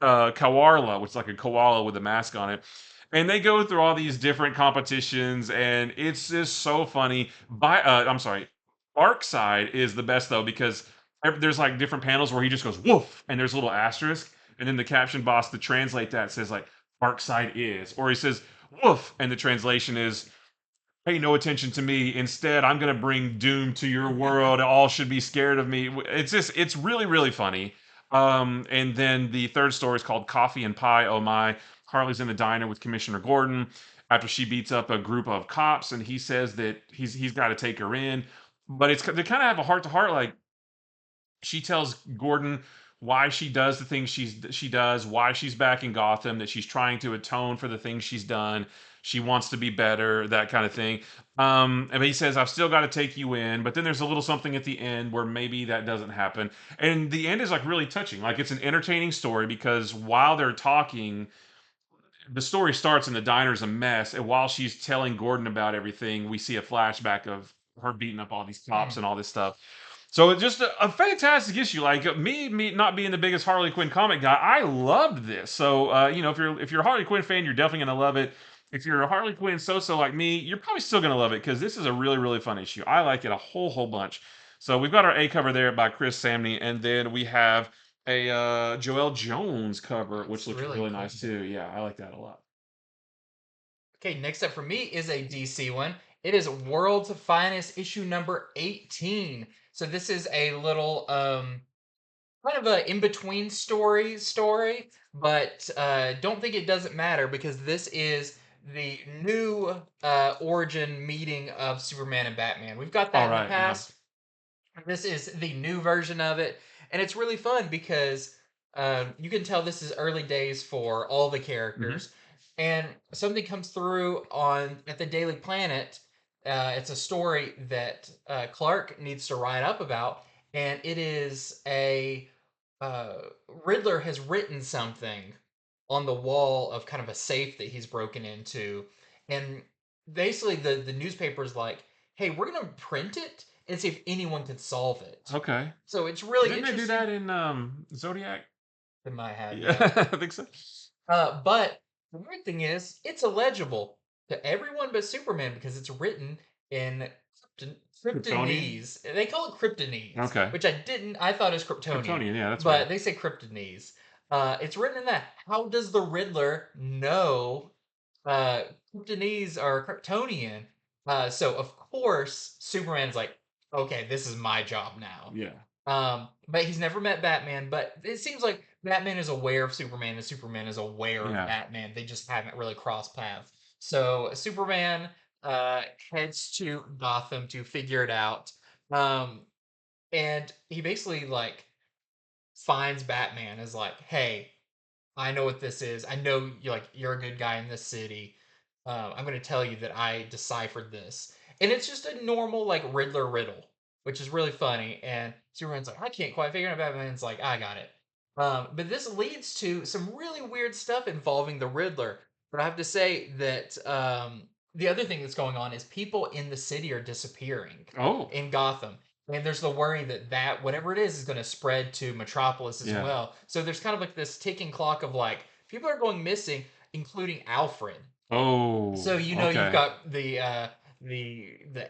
Kawarla, which is like a koala with a mask on it. And they go through all these different competitions, and it's just so funny. I'm sorry, Arcside is the best though because there's like different panels where he just goes woof, and there's a little asterisk, and then the caption box to translate that says like Arcside is, or he says woof, and the translation is pay no attention to me. Instead, I'm going to bring doom to your world. All should be scared of me. It's really, really funny. And then the third story is called Coffee and Pie. Oh my. Harley's in the diner with Commissioner Gordon after she beats up a group of cops, and he says that he's got to take her in. But they kind of have a heart to heart, like she tells Gordon why she does the things she does, why she's back in Gotham, that she's trying to atone for the things she's done. She wants to be better, that kind of thing. And he says, "I've still got to take you in," but then there's a little something at the end where maybe that doesn't happen. And the end is like really touching. Like it's an entertaining story because while they're talking, the story starts and the diner's a mess. And while she's telling Gordon about everything, we see a flashback of her beating up all these cops Hmm. and all this stuff. So it's just a fantastic issue. Like me not being the biggest Harley Quinn comic guy, I loved this. So if you're a Harley Quinn fan, you're definitely gonna love it. If you're a Harley Quinn so like me, you're probably still gonna love it because this is a really really fun issue. I like it a whole bunch. So we've got our A cover there by Chris Samney, and then we have a Joelle Jones cover, which It's looks really really cool. nice too. Yeah, I like that a lot. Okay, next up for me is a DC one. It is World's Finest issue number 18. So this is a little kind of a in-between story, but don't think it doesn't matter because this is the new origin meeting of Superman and Batman. We've got All that in the right, yeah. past. This is the new version of it, and it's really fun because you can tell this is early days for all the Hmm. characters, and something comes through on at the Daily Planet. It's a story that Clark needs to write up about, and it is a uh, Riddler has written something on the wall of kind of a safe that he's broken into, and basically the newspaper's like, "Hey, we're gonna print it and see if anyone can solve it." Okay. So it's really Didn't they do interesting. that in Zodiac? They might have, Yeah, yeah. I think so. But the weird thing is, it's illegible to everyone but Superman because it's written in Kryptonian. Kryptonese. They call it Kryptonese, Okay. which I didn't. I thought it was Kryptonian, Kryptonian. Yeah, that's right. but they say Kryptonese. It's written in that. How does the Riddler know Kryptonese or Kryptonian. So of course Superman's like, okay, this is my job now. Yeah. But he's never met Batman. But it seems like Batman is aware of Superman, and Superman is aware of Yeah. Batman. They just haven't really crossed paths. So Superman uh, heads to Gotham to figure it out. Um, and he basically like finds Batman as like, hey, I know what this is. I know you're a good guy in this city. I'm going to tell you that I deciphered this, and it's just a normal like Riddler riddle, which is really funny. And Superman's like, I can't quite figure it out. Batman's like, I got it. But this leads to some really weird stuff involving the Riddler. But I have to say that the other thing that's going on is people in the city are disappearing Oh. in Gotham. And there's the worry that whatever it is going to spread to Metropolis as Yeah. well. So there's kind of like this ticking clock of like people are going missing, including Alfred. So Oh. you've Okay. got the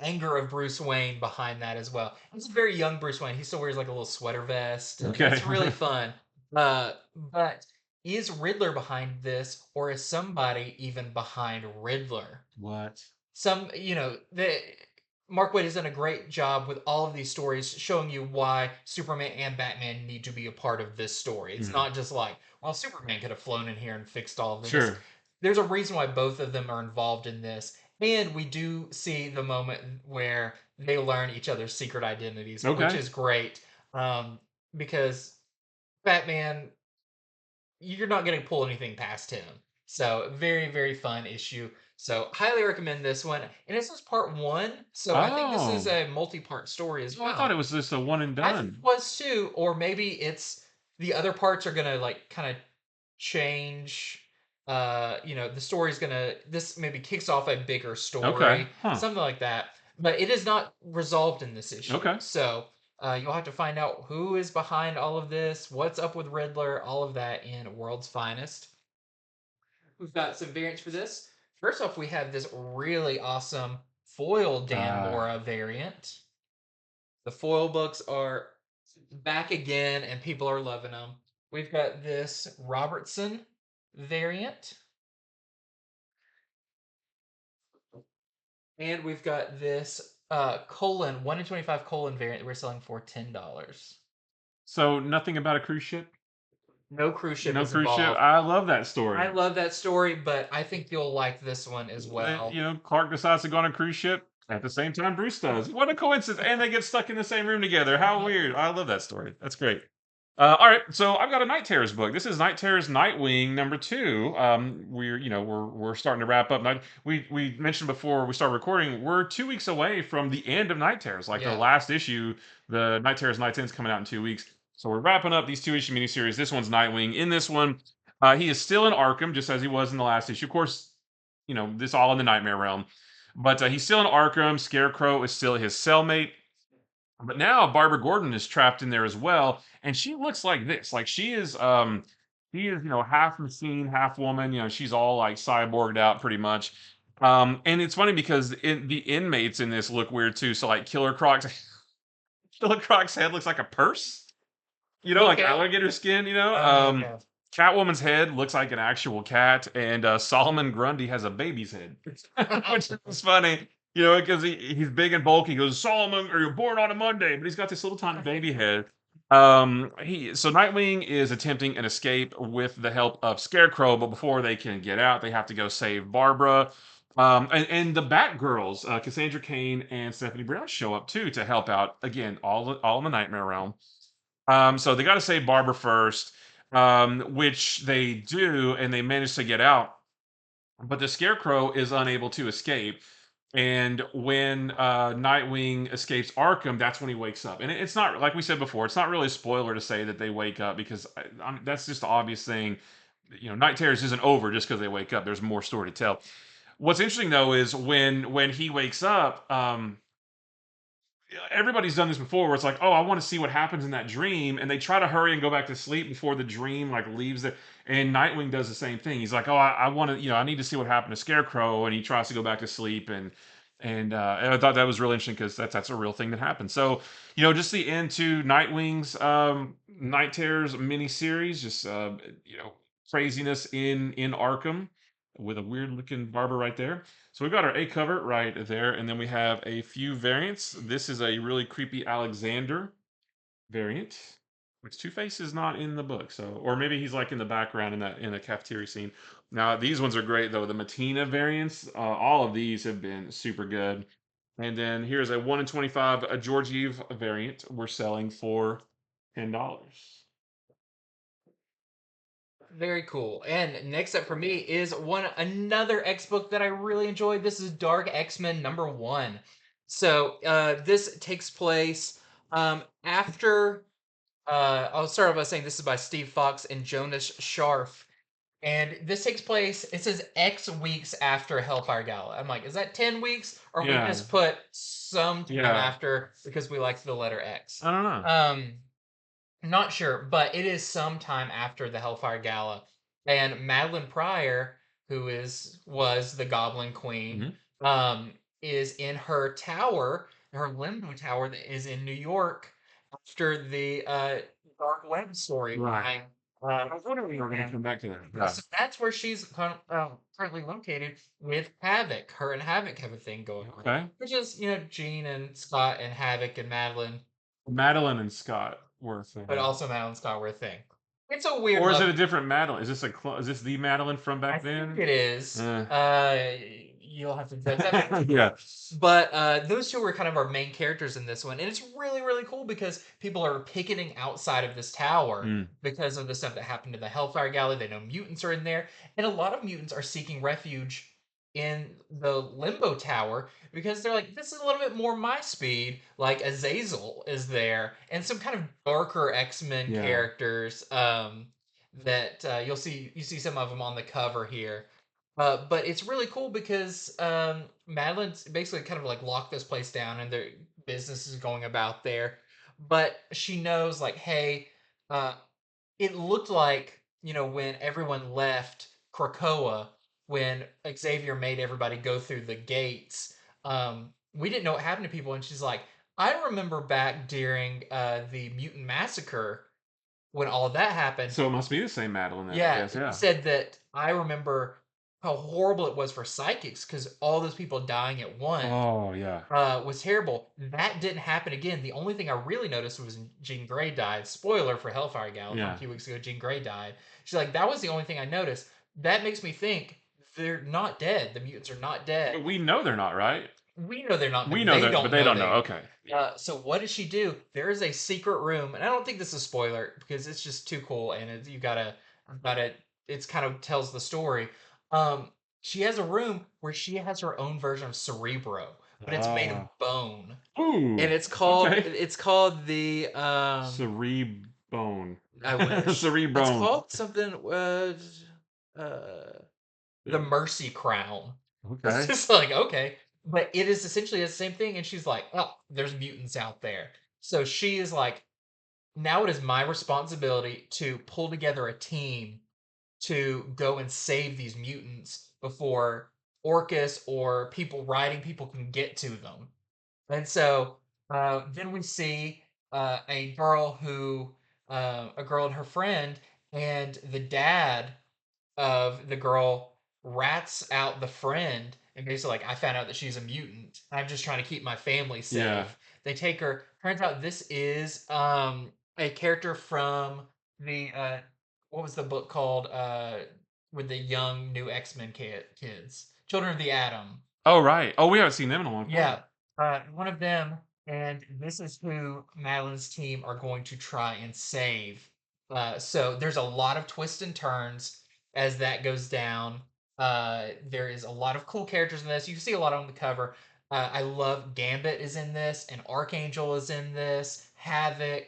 anger of Bruce Wayne behind that as well. It's a very young Bruce Wayne. He still wears like a little sweater vest, and Okay. it's really fun. But is Riddler behind this, or is somebody even behind Riddler? What? Some the Mark Waid has done a great job with all of these stories showing you why Superman and Batman need to be a part of this story. It's Mhm. not just like, well, Superman could have flown in here and fixed all of this. Sure. There's a reason why both of them are involved in this. And we do see the moment where they learn each other's secret identities, which Okay. is great. Um, because Batman, you're not going to pull anything past him. So very, very fun issue. So highly recommend this one. And this was part one. So I think this is Oh. a multi-part story as Oh, I thought it well. was just a one and I think it done. was too, or maybe it's the other parts are gonna like kind of change. The story's gonna this maybe kicks off a bigger Okay. story, Huh. something like that. But it is not resolved in this issue. Okay. So you'll have to find out who is behind all of this, what's up with Riddler, all of that in World's Finest. We've got some variants for this. First off, we have this really awesome foil Dan Uh, Mora variant. The foil books are back again, and people are loving them. We've got this Robertson variant, and we've got this colon 1 in 25 colon variant that we're selling for $10. so nothing about a cruise ship? No cruise ship No is cruise ship. involved. I love that I story. love that story, but I think you'll like this one as You well. know, Clark decides to go on a cruise ship at the same time Bruce does. What a coincidence! And they get stuck in the same room together. How Mhm. weird! I love that story. That's great. All right, so I've got a Night Terrors book. This is Night Terrors Nightwing #2. We're starting to wrap up. We mentioned before we started recording, we're 2 weeks away from the end of Night Terrors. Like the Yeah. last issue, the Night Terrors Nights End is coming out in 2 weeks. So we're wrapping up these 2 issue miniseries. This one's Nightwing. In this one, he is still in Arkham, just as he was in the last issue. Of course, this all in the Nightmare realm. But he's still in Arkham. Scarecrow is still his cellmate. But now Barbara Gordon is trapped in there as well, and she looks like this. Like she is, half machine, half woman. She's all like cyborged out pretty much. And it's funny because the inmates in this look weird too. So like Killer Croc's Killer Croc's head looks like a purse. Like Okay. alligator skin. Okay. Catwoman's head looks like an actual cat, and Solomon Grundy has a baby's head, which is funny. Because he's big and bulky. He goes, Solomon, or you're born on a Monday, but he's got this little tiny baby head. So Nightwing is attempting an escape with the help of Scarecrow, but before they can get out, they have to go save Barbara. And the Batgirls, Cassandra Cain and Stephanie Brown show up too to help out. Again, all in the Nightmare realm. So they got to save Barbara first, which they do, and they manage to get out. But the Scarecrow is unable to escape. And when Nightwing escapes Arkham, that's when he wakes up. And it's not, like we said before, it's not really a spoiler to say that they wake up because that's just the obvious thing. Night Terrors isn't over just because they wake up. There's more story to tell. What's interesting though is when he wakes up, everybody's done this before where it's like, oh, I want to see what happens in that dream, and they try to hurry and go back to sleep before the dream like leaves it. And Nightwing does the same thing. He's like, oh, I want to, I need to see what happened to Scarecrow, and he tries to go back to sleep. And I thought that was really interesting because that's a real thing that happened. So just the end to Nightwing's Night Terrors miniseries, just craziness in Arkham. with a weird looking barber right there. So we've got our A cover right there, and then we have a few variants. This is a really creepy Alexander variant, which Two-Face is not in the book, so or maybe he's like in the background in a cafeteria scene. Now these ones are great though. The Matina variants, all of these have been super good. And then here's a 1 in 25 a George Eve variant we're selling for $10. Very cool. And next up for me is another X book that I really enjoyed. This is Dark X-Men #1. So this takes place after. I'll start off by saying this is by Steve Fox and Jonas Scharf. And this takes place, it says X weeks after Hellfire Gala. I'm like, is that 10 weeks? Or we Yeah, just put some time yeah. after because we like the letter X? I don't know. Not sure, but it is sometime after the Hellfire Gala. And Madeline Pryor, who was the Goblin Queen, Hmm. um, is in her tower, her limbo tower that is in New York after the Dark Web story. Right. I was wondering we were We're gonna gonna. come back to that. Yeah. So that's where she's currently located with Havoc. Her and Havoc have a thing going on, Okay. which is Jean and Scott and Havoc and Madeline, Madeline and Scott were a but thing. also Madeline Scott were a thing. It's a weird Or is it love. a different Madeline? Is this the Madeline from I back think then? it is. Eh. You'll have to judge that. Yeah. But those two were kind of our main characters in this one, and it's really, really cool because people are picketing outside of this tower Mm. because of the stuff that happened in the Hellfire Gala. They know mutants are in there, and a lot of mutants are seeking refuge in the Limbo Tower because they're like, this is a little bit more my speed. Like Azazel is there, and some kind of darker X-Men Yeah. characters. That you see some of them on the cover here. But it's really cool because Madeline's basically kind of like locked this place down and their business is going about there. But she knows, like, hey, uh, it looked like, when everyone left Krakoa, when Xavier made everybody go through the gates, we didn't know what happened to people. And she's like, I remember back during the mutant massacre when all of that happened. So it must be the same Madeline then, I Yeah, guess. he Yeah. said that I remember how horrible it was for psychics because all those people dying at once Oh yeah. was terrible. That didn't happen again. The only thing I really noticed was Jean Grey died. Spoiler for Hellfire Gala from a Yeah. few weeks ago. Jean Grey died. She's like, that was the only thing I noticed. That makes me think they're not dead. The mutants are not dead. But we know they're not, right? We know they're not, We but know they that, but don't they know don't know. they. Okay. So what does she do? There is a secret room, and I don't think this is a spoiler because it's just too cool, and you gotta. It's kind of tells the story. Um, she has a room where she has her own version of Cerebro, but it's made of Ah. bone, and Ooh. it's called Okay. it's called the Cerebone. I wish it's Cerebone. called something uh the Mercy Crown. It's Okay. just like, okay. But it is essentially the same thing. And she's like, oh, there's mutants out there. So she is like, now it is my responsibility to pull together a team to go and save these mutants before Orcus or people riding people can get to them. And so then we see a girl and her friend, and the dad of the girl rats out the friend and basically like, I found out that she's a mutant. I'm just trying to keep my family Yeah. safe. They take her. Turns out this is a character from the what was the book called with the young new X-Men kids, Children of the Atom. Oh right. Oh, we haven't seen them in a long time. Yeah, one of them, and this is who Madeline's team are going to try and save. So there's a lot of twists and turns as that goes down. There is a lot of cool characters in this. You can see a lot on the cover. I love Gambit is in this, and Archangel is in this. Havoc,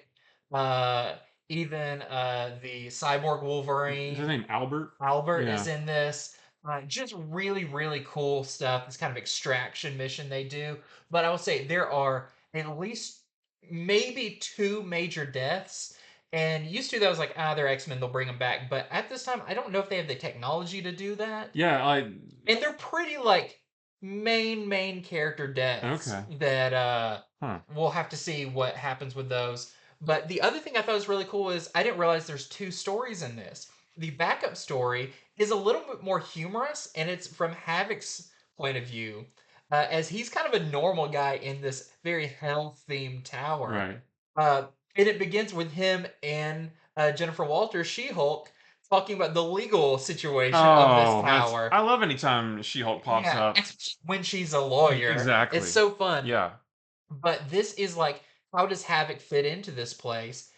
uh, even the Cyborg Is his Wolverine. name Albert? Albert Yeah. is in this. Just really, really cool stuff. This kind of extraction mission they do. But I will say there are at least maybe two major deaths. And used to that was like, they're X-Men, they'll bring them back. But at this time, I don't know if they have the technology to do that. Yeah, I And they're pretty like main character deaths okay. that Huh. we'll have to see what happens with those. But the other thing I thought was really cool is I didn't realize there's two stories in this. The backup story is a little bit more humorous, and it's from Havoc's point of view, as he's kind of a normal guy in this very hell themed tower. Right. Uh, and it begins with him and Jennifer Walters, She Hulk, talking about the legal situation of this Oh, that's tower. I love anytime She-Hulk pops Yeah, up. especially when she's a lawyer. It's Exactly. so fun. Yeah. But this is like, how does Havoc fit into this place?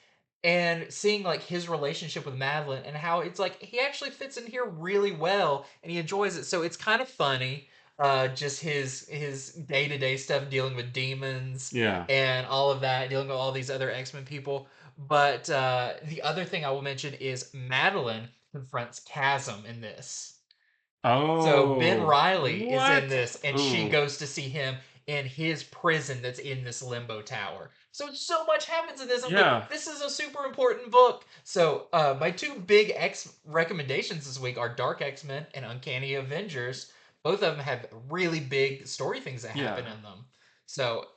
And seeing like his relationship with Madeline and how it's like he actually fits in here really well and he enjoys it. So it's kind of funny. Just his day-to-day stuff dealing with demons Yeah. and all of that, dealing with all these other X-Men people. But the other thing I will mention is Madeline confronts Chasm in this. So Ben Oh, Riley is in what? this, and she Ooh. goes to see him in his prison that's in this limbo tower. So much happens in this. I'm like, Yeah. this is a super important book. So my two big X recommendations this week are Dark X Men and Uncanny Avengers. Both of them have really big story things that happen Yeah. in them. So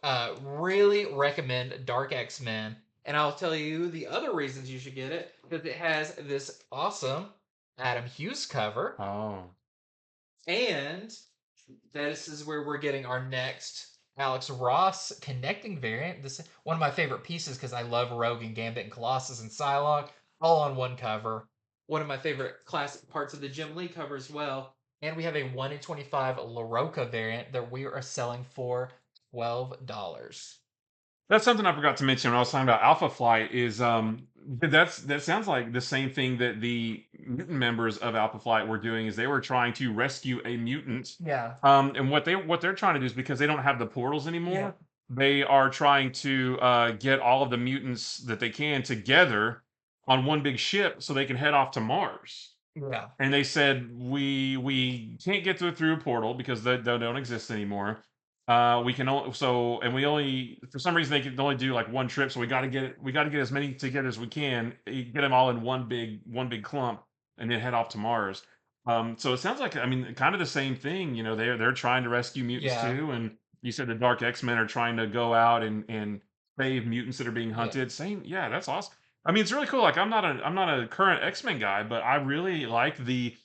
really recommend Dark X Men. And I'll tell you the other reasons you should get it because it has this awesome Adam Hughes cover Oh. and this is where we're getting our next Alex Ross connecting variant. This is one of my favorite pieces because I love Rogue and Gambit and Colossus and Psylocke all on one cover. One of my favorite classic parts of the Jim Lee cover as well. And we have a 1 in 25 LaRocca variant that we are selling for $12. That's something I forgot to mention when I was talking about Alpha Flight is that sounds like the same thing that the mutant members of Alpha Flight were doing is they were trying to rescue a mutant. Yeah. And what they're trying to do is because they don't have the portals Yeah. anymore, they are trying to get all of the mutants that they can together on one big ship so they can head off to Mars. Yeah. And they said we can't get through a portal because they don't exist anymore. We can only so and we only for some reason they can only do like one trip, so we got to get as many together as we can, get them all in one big clump, and then head off to Mars. So it sounds like I mean kind of the same thing. You know, they're trying to rescue mutants Yeah. too, and you said the Dark X Men are trying to go out and save mutants that are being Yeah. hunted. Same, yeah, that's awesome. I mean, it's really cool. Like, I'm not a current X Men guy, but I really like the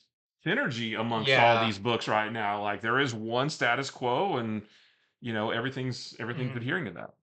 synergy amongst all Yeah. these books right now. Like, there is one status quo, and you know everything's Mhm. adhering to that.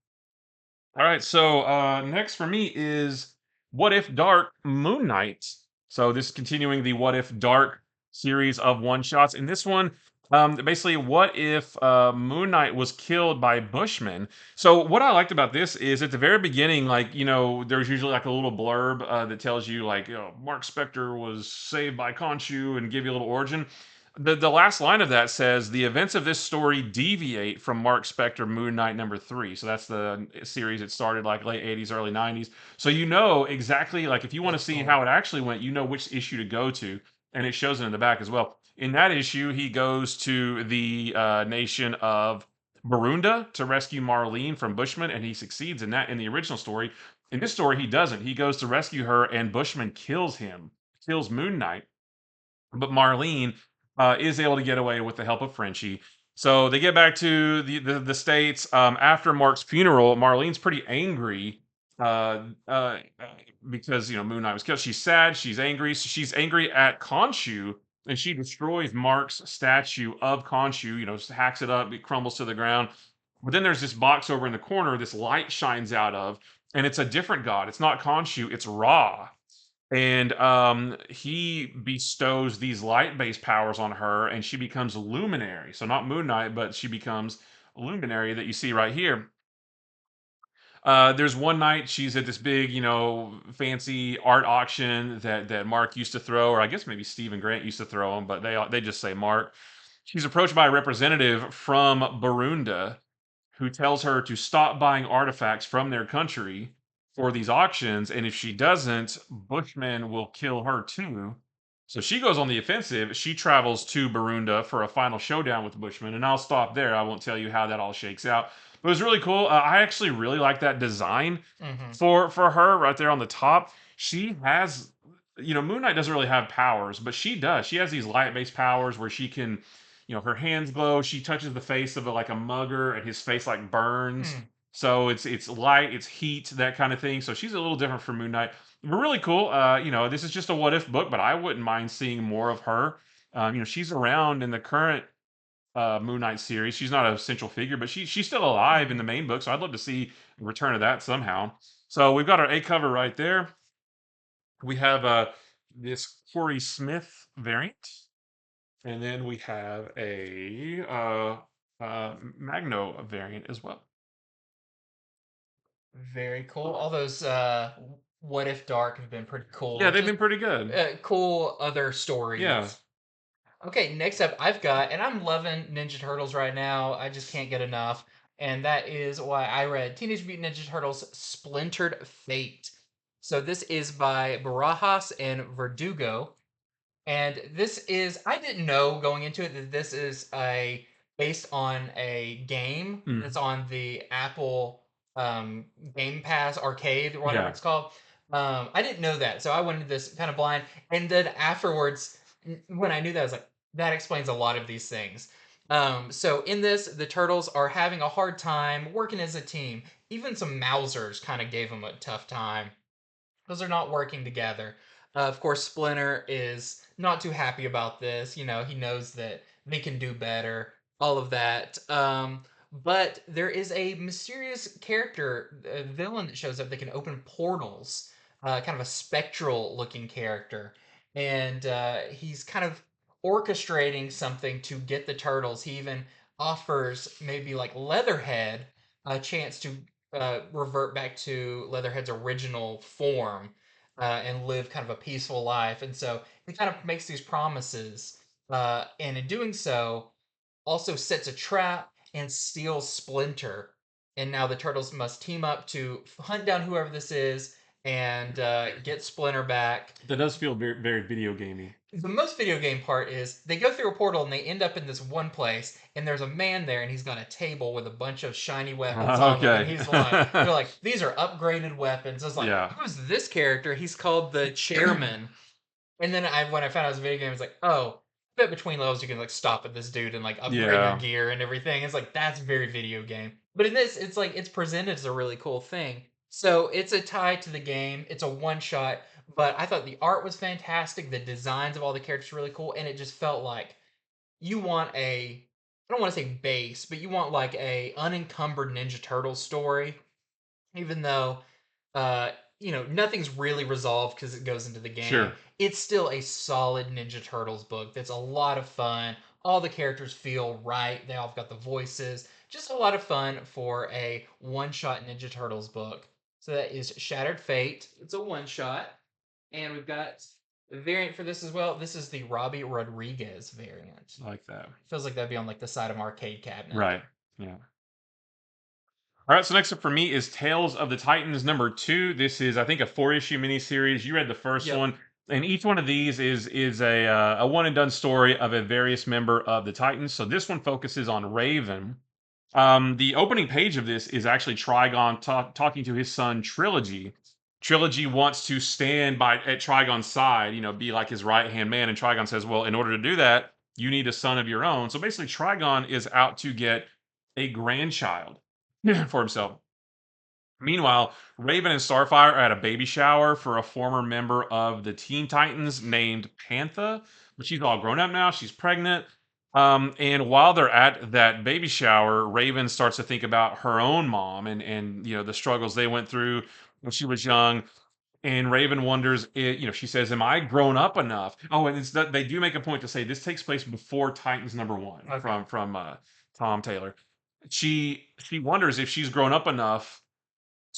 All right, so next for me is What If Dark Moon Knight. So this is continuing the What If Dark series of one shots. In this one, basically, what if Moon Knight was killed by Bushmen? So what I liked about this is at the very beginning, like you know, there's usually like a little blurb that tells you like, you know, Mark Spector was saved by Khonshu and give you a little origin. The last line of that says the events of this story deviate from Mark Spector Moon Knight number 3. So that's the series it started like late 80s, early 90s. So you know exactly like if you want to That's see cool. how it actually went, you know which issue to go to, and it shows it in the back as well. In that issue, he goes to the nation of Barunda to rescue Marlene from Bushman, and he succeeds in that in the original story. In this story, he doesn't. He goes to rescue her, and Bushman kills him, kills Moon Knight, but Marlene is able to get away with the help of Frenchie. So they get back to the states after Mark's funeral. Marlene's pretty angry uh, uh, because you know Moon Knight was killed. She's sad. She's angry. So she's angry at Khonshu, and she destroys Mark's statue of Khonshu. You know, just hacks it up. It crumbles to the ground. But then there's this box over in the corner. This light shines out of, and it's a different god. It's not Khonshu. It's Ra, and he bestows these light-based powers on her, and she becomes a luminary. So not Moon Knight, but she becomes a luminary that you see right here. There's one night she's at this big, you know, fancy art auction that Mark used to throw, or I guess maybe Stephen Grant used to throw them, but they just say Mark. She's approached by a representative from Barunda who tells her to stop buying artifacts from their country for these auctions, and if she doesn't, Bushmen will kill her too. So she goes on the offensive. She travels to Barunda for a final showdown with Bushmen, and I'll stop there. I won't tell you how that all shakes out. But it was really cool. I actually really like that design Mhm. for her right there on the top. She has, you know, Moon Knight doesn't really have powers, but she does. She has these light based powers where she can, you know, her hands glow. She touches the face of like a mugger, and his face like burns. Hmm. So it's light, it's heat, that kind of thing. So she's a little different from Moon Knight. But really cool. This is just a what if book, but I wouldn't mind seeing more of her. She's around in the current Moon Knight series. She's not a central figure, but she's still alive in the Mhm. main book. So I'd love to see a return of that somehow. So we've got our A cover right there. We have this Corey Smith variant, and then we have a Magno variant as well. Very cool. All those What If Dark have been pretty Yeah, cool. they've Just been pretty good. cool other Yeah. stories. Okay, next up I've got, and I'm loving Ninja Turtles right now. I just can't get enough. And that is why I read Teenage Mutant Ninja Turtles Splintered Fate. So this is by Barajas and Verdugo. And this is, I didn't know going into it that this is a based on a game Mm, that's on the Apple Game Pass Arcade or whatever yeah. it's called. I didn't know that, so I went into this kind of blind. And then afterwards, when I knew that, I was like, that explains a lot of these things. So in this, the turtles are having a hard time working as a team. Even some Mousers kind of gave them a tough time because they're not working together. Of course, Splinter is not too happy about this. You know, he knows that they can do better, all of that. But there is a mysterious character, a villain that shows up that can open portals, kind of a spectral looking character. And he's kind of orchestrating something to get the turtles. He even offers maybe like Leatherhead a chance to revert back to Leatherhead's original form and live kind of a peaceful life. And so he kind of makes these promises, and in doing so, also sets a trap and steals Splinter. And now the turtles must team up to hunt down whoever this is and get Splinter back. That does feel very, very video gamey. The most video game part is they go through a portal and they end up in this one place, and there's a man there, and he's got a table with a bunch of shiny weapons on them, and Okay. he's like, they're like, these are upgraded weapons. I was like, Yeah. who's this character? He's called the Chairman. And then when I found out it was a video game, I was like, oh, bet between levels you can like stop at this dude and like upgrade your Yeah. gear and everything. It's like that's very video game. But in this, it's like it's presented as a really cool thing. So it's a tie to the game. It's a one shot, but I thought the art was fantastic. The designs of all the characters were really cool, and it just felt like you want a I don't want to say base, but you want like a unencumbered Ninja Turtles story, even though uh, nothing's really resolved because it goes into the game. Sure. It's still a solid Ninja Turtles book that's a lot of fun. All the characters feel right. They all got the voices. Just a lot of fun for a one-shot Ninja Turtles book. So that is Shattered Fate. It's a one-shot. And we've got a variant for this as well. This is the Robbie Rodriguez variant. I like that. Feels like that'd be on like the side of an arcade cabinet. Right. Yeah. All right, so next up for me is Tales of the Titans #2. This is, I think, a 4-issue miniseries. You read the first Yep. one, and each one of these is a one and done story of a various member of the Titans. So this one focuses on Raven. The opening page of this is actually Trigon talking to his son Trilogy. Trilogy wants to stand by at Trigon's side, be like his right hand man, and Trigon says, "Well, in order to do that, you need a son of your own." So basically, Trigon is out to get a grandchild for himself. Meanwhile, Raven and Starfire are at a baby shower for a former member of the Teen Titans named Pantha, but she's all grown up now. She's pregnant. And while they're at that baby shower, Raven starts to think about her own mom and the struggles they went through when she was young. And Raven wonders, she says, "Am I grown up enough?" Oh, and it's that they do make a point to say this takes place before Titans #1 Okay. from Tom Taylor. She wonders if she's grown up enough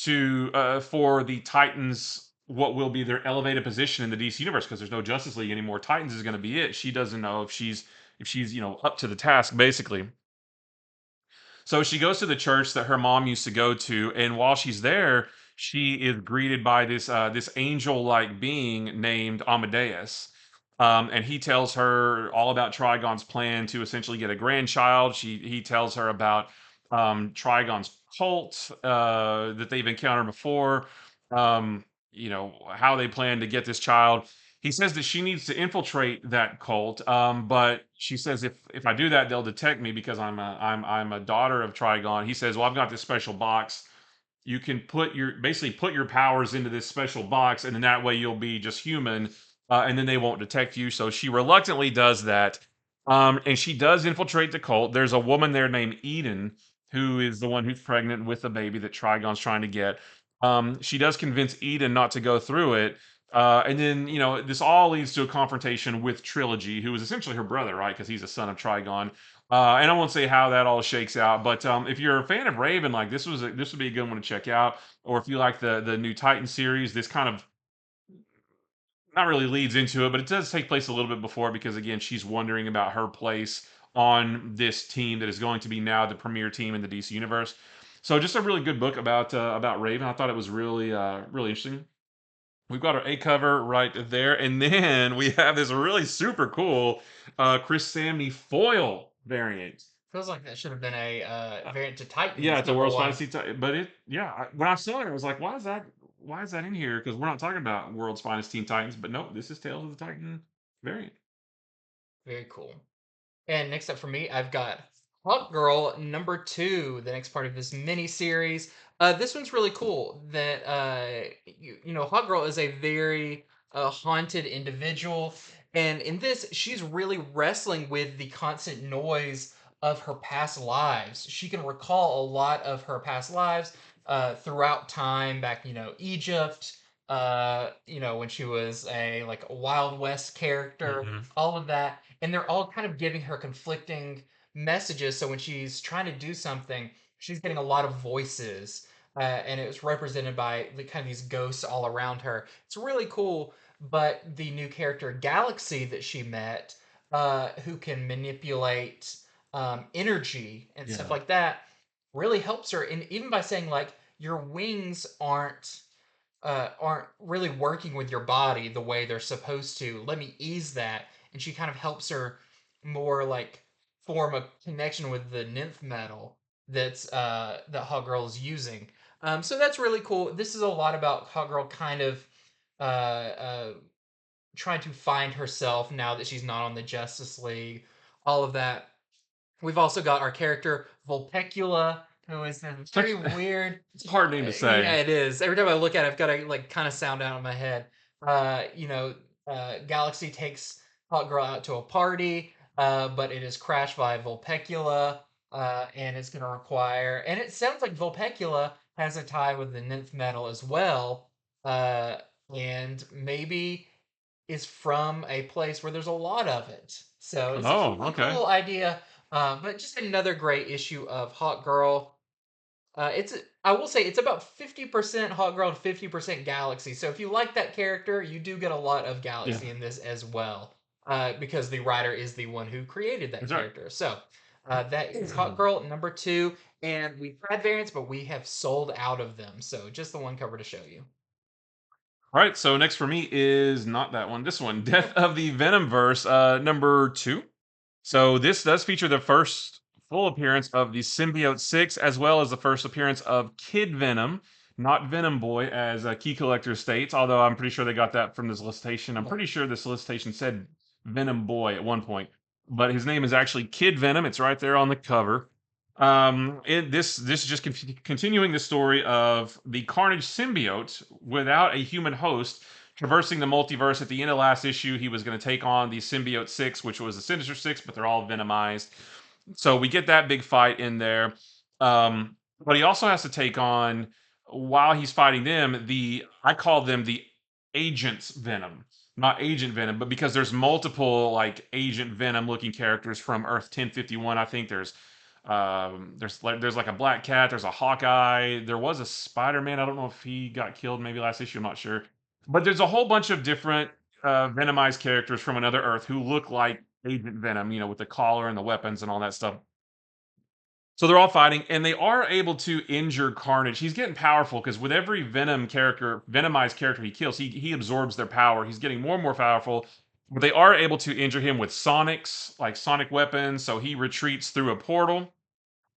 to for the Titans what will be their elevated position in the DC universe because there's no Justice League anymore. Titans is going to be it. She doesn't know if she's up to the task basically. So she goes to the church that her mom used to go to, and while she's there, she is greeted by this angel-like being named Amadeus. And he tells her all about Trigon's plan to essentially get a grandchild. He tells her about Trigon's cult that they've encountered before. How they plan to get this child. He says that she needs to infiltrate that cult, but she says if I do that, they'll detect me because I'm a daughter of Trigon. He says, "Well, I've got this special box. you can basically put your powers into this special box, and then that way you'll be just human, and then they won't detect you. So she reluctantly does that, and she does infiltrate the cult. There's a woman there named Eden who is the one who's pregnant with the baby that Trigon's trying to get. She does convince Eden not to go through it, and then, this all leads to a confrontation with Trilogy, who is essentially her brother, right? Because he's a son of Trigon. And I won't say how that all shakes out, but if you're a fan of Raven, like this would be a good one to check out. Or if you like the new Titan series, this kind of not really leads into it, but it does take place a little bit before because again, she's wondering about her place on this team that is going to be now the premier team in the DC universe. So just a really good book about Raven. I thought it was really interesting. We've got our A cover right there, and then we have this really super cool Chris Samney foil variant. Feels like that should have been a Uh, variant to yeah, Titans it's a number World's one. Finest but when I saw it, I was like, why is that in here? Because we're not talking about World's Finest Teen Titans, but no, this is Tales of the Titan variant. Very cool. And next up for me, I've got Hawkgirl number two, the next part of this mini series. This one's really cool. That Hawkgirl is a very haunted individual, and in this, she's really wrestling with the constant noise of her past lives. She can recall a lot of her past lives throughout time, back Egypt. When she was a like a Wild West character, Hmm. all of that, and they're all kind of giving her conflicting messages. So when she's trying to do something, she's getting a lot of voices, and it was represented by the kind of these ghosts all around her. It's really cool. But the new character Galaxy that she met, who can manipulate energy and stuff Yeah. like that, really helps her. And even by saying like your wings aren't really working with your body the way they're supposed to. Let me ease that. And she kind of helps her more like form a connection with the nymph metal that Hawkgirl is using. So that's really cool. This is a lot about Hawkgirl kind of uh, uh, trying to find herself now that she's not on the Justice League. All of that. We've also got our character Vulpecula, who is this very Such weird. it's a hard name to Yeah, say. it is. Every time I look at it, I've got to like kind of sound out in my head. Galaxy takes Hot Girl out to a party, but it is crashed by Vulpecula, and it's going to require. And it sounds like Vulpecula has a tie with the Nymph Metal as well, uh, and maybe is from a place where there's a lot of it. So it's a Oh, really okay. cool idea, but just another great issue of Hot Girl. I will say it's about 50% Hot Girl and 50% Galaxy. So if you like that character, you do get a lot of Yeah, Galaxy in this as well, because the writer is the one who created that that's right. character. So that is Hot Girl number two, and we've had variants, but we have sold out of them. So just the one cover to show you. All right, so next for me is not that one. This one, Death of the Venomverse, number 2. So this does feature the first full appearance of the Symbiote 6, as well as the first appearance of Kid Venom, not Venom Boy, as Key Collector states. Although I'm pretty sure they got that from this solicitation. I'm Right. pretty sure this solicitation said Venom Boy at one point, but his name is actually Kid Venom. It's right there on the cover. This is just continuing the story of the Carnage symbiote without a human host traversing the multiverse. At the end of last issue, he was going to take on the Symbiote Six, which was the Sinister Six, but they're all venomized. So we get that big fight in there. But he also has to take on, while he's fighting them, the I call them the Agents Venom, not Agent Venom, but because there's multiple like Agent Venom looking characters from Earth 1051. I think there's like a Black Cat, there's a Hawkeye, there was a Spider-Man. I don't know if he got killed maybe last issue. I'm not sure, but there's a whole bunch of different Venomized characters from another Earth who look like Agent Venom, with the collar and the weapons and all that stuff. So they're all fighting, and they are able to injure Carnage. He's getting powerful because with every Venomized character he kills, he absorbs their power. He's getting more and more powerful. But they are able to injure him with sonics, like sonic weapons. So he retreats through a portal.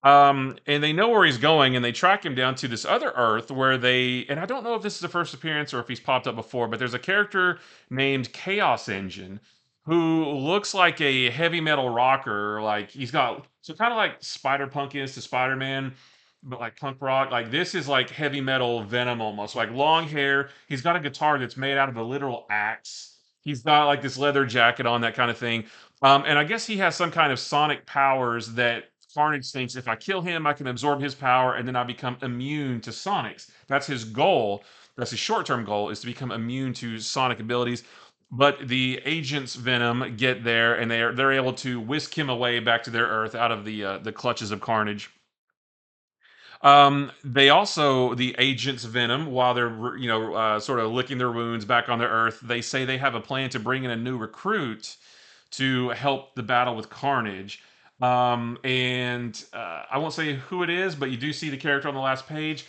And they know where he's going, and they track him down to this other Earth where and I don't know if this is the first appearance or if he's popped up before, but there's a character named Chaos Engine who looks like a heavy metal rocker. Like he's got, so kind of like Spider Punk is to Spider Man. but like punk rock. Like this is like heavy metal Venom almost. Like long hair. He's got a guitar that's made out of a literal axe. He's got like this leather jacket on, that kind of thing. And I guess he has some kind of sonic powers that Carnage thinks if I kill him, I can absorb his power, and then I become immune to Sonics. That's his goal. That's his short-term goal, is to become immune to Sonic abilities. But the agents Venom get there, and they're able to whisk him away back to their Earth out of the clutches of Carnage. They also, the agents Venom, while they're sort of licking their wounds back on their Earth, they say they have a plan to bring in a new recruit to help the battle with Carnage. And I won't say who it is, but you do see the character on the last page.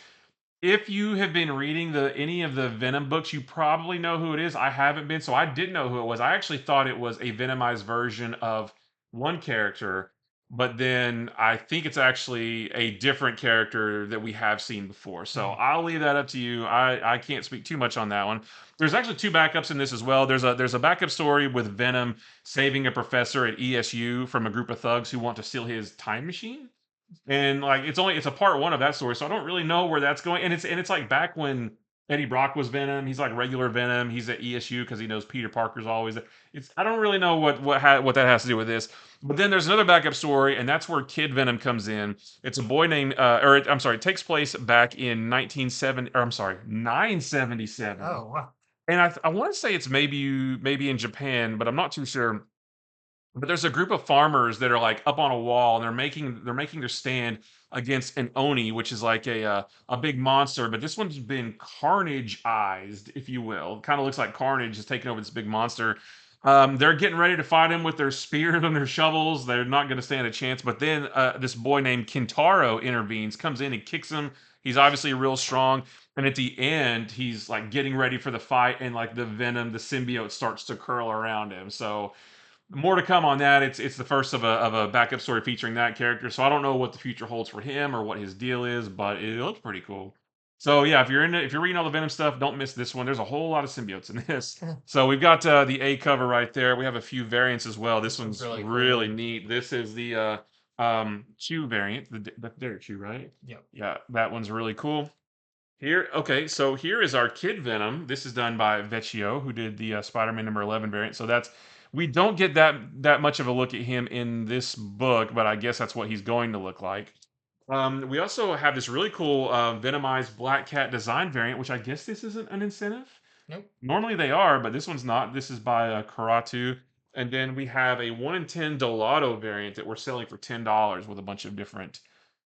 If you have been reading any of the Venom books, you probably know who it is. I haven't been, so I didn't know who it was. I actually thought it was a Venomized version of one character, but then I think it's actually a different character that we have seen before. So Hmm. I'll leave that up to you. I can't speak too much on that one. There's actually two backups in this as well. There's a backup story with Venom saving a professor at ESU from a group of thugs who want to steal his time machine, and like it's a part one of that story, so I don't really know where that's going. And it's like back when Eddie Brock was Venom. He's like regular Venom. He's at ESU because he knows Peter Parker's always there. It's I don't really know what that has to do with this. But then there's another backup story, and that's where Kid Venom comes in. It's a boy named I'm sorry, it takes place back in 1970, or I'm sorry, 977. Oh wow. And I want to say it's maybe in Japan, but I'm not too sure. But there's a group of farmers that are like up on a wall, and they're making their stand against an oni, which is like a big monster. But this one's been carnageized, if you will. Kind of looks like Carnage is taking over this big monster. They're getting ready to fight him with their spears and their shovels. They're not going to stand a chance. But then this boy named Kintaro intervenes, comes in and kicks him. He's obviously real strong. And at the end, he's like getting ready for the fight, and like the venom, the symbiote starts to curl around him. So more to come on that. It's the first of a backup story featuring that character. So I don't know what the future holds for him or what his deal is, but it looks pretty cool. So yeah, if you're reading all the Venom stuff, don't miss this one. There's a whole lot of symbiotes in this. So we've got the A cover right there. We have a few variants as well. This This one's one's really really cool. neat. This is the Chew variant, the Derek Chew, right? Yep. Yeah, that one's really cool. Here, okay, so here is our Kid Venom. This is done by Vecchio, who did the Spider-Man number 11 variant. So that's we don't get that much of a look at him in this book, but I guess that's what he's going to look like. We also have this really cool Venomized Black Cat design variant, which I guess this isn't an incentive. Nope. Normally they are, but this one's not. This is by Karatu. And then we have a 1 in 10 Dolato variant that we're selling for $10 with a bunch of different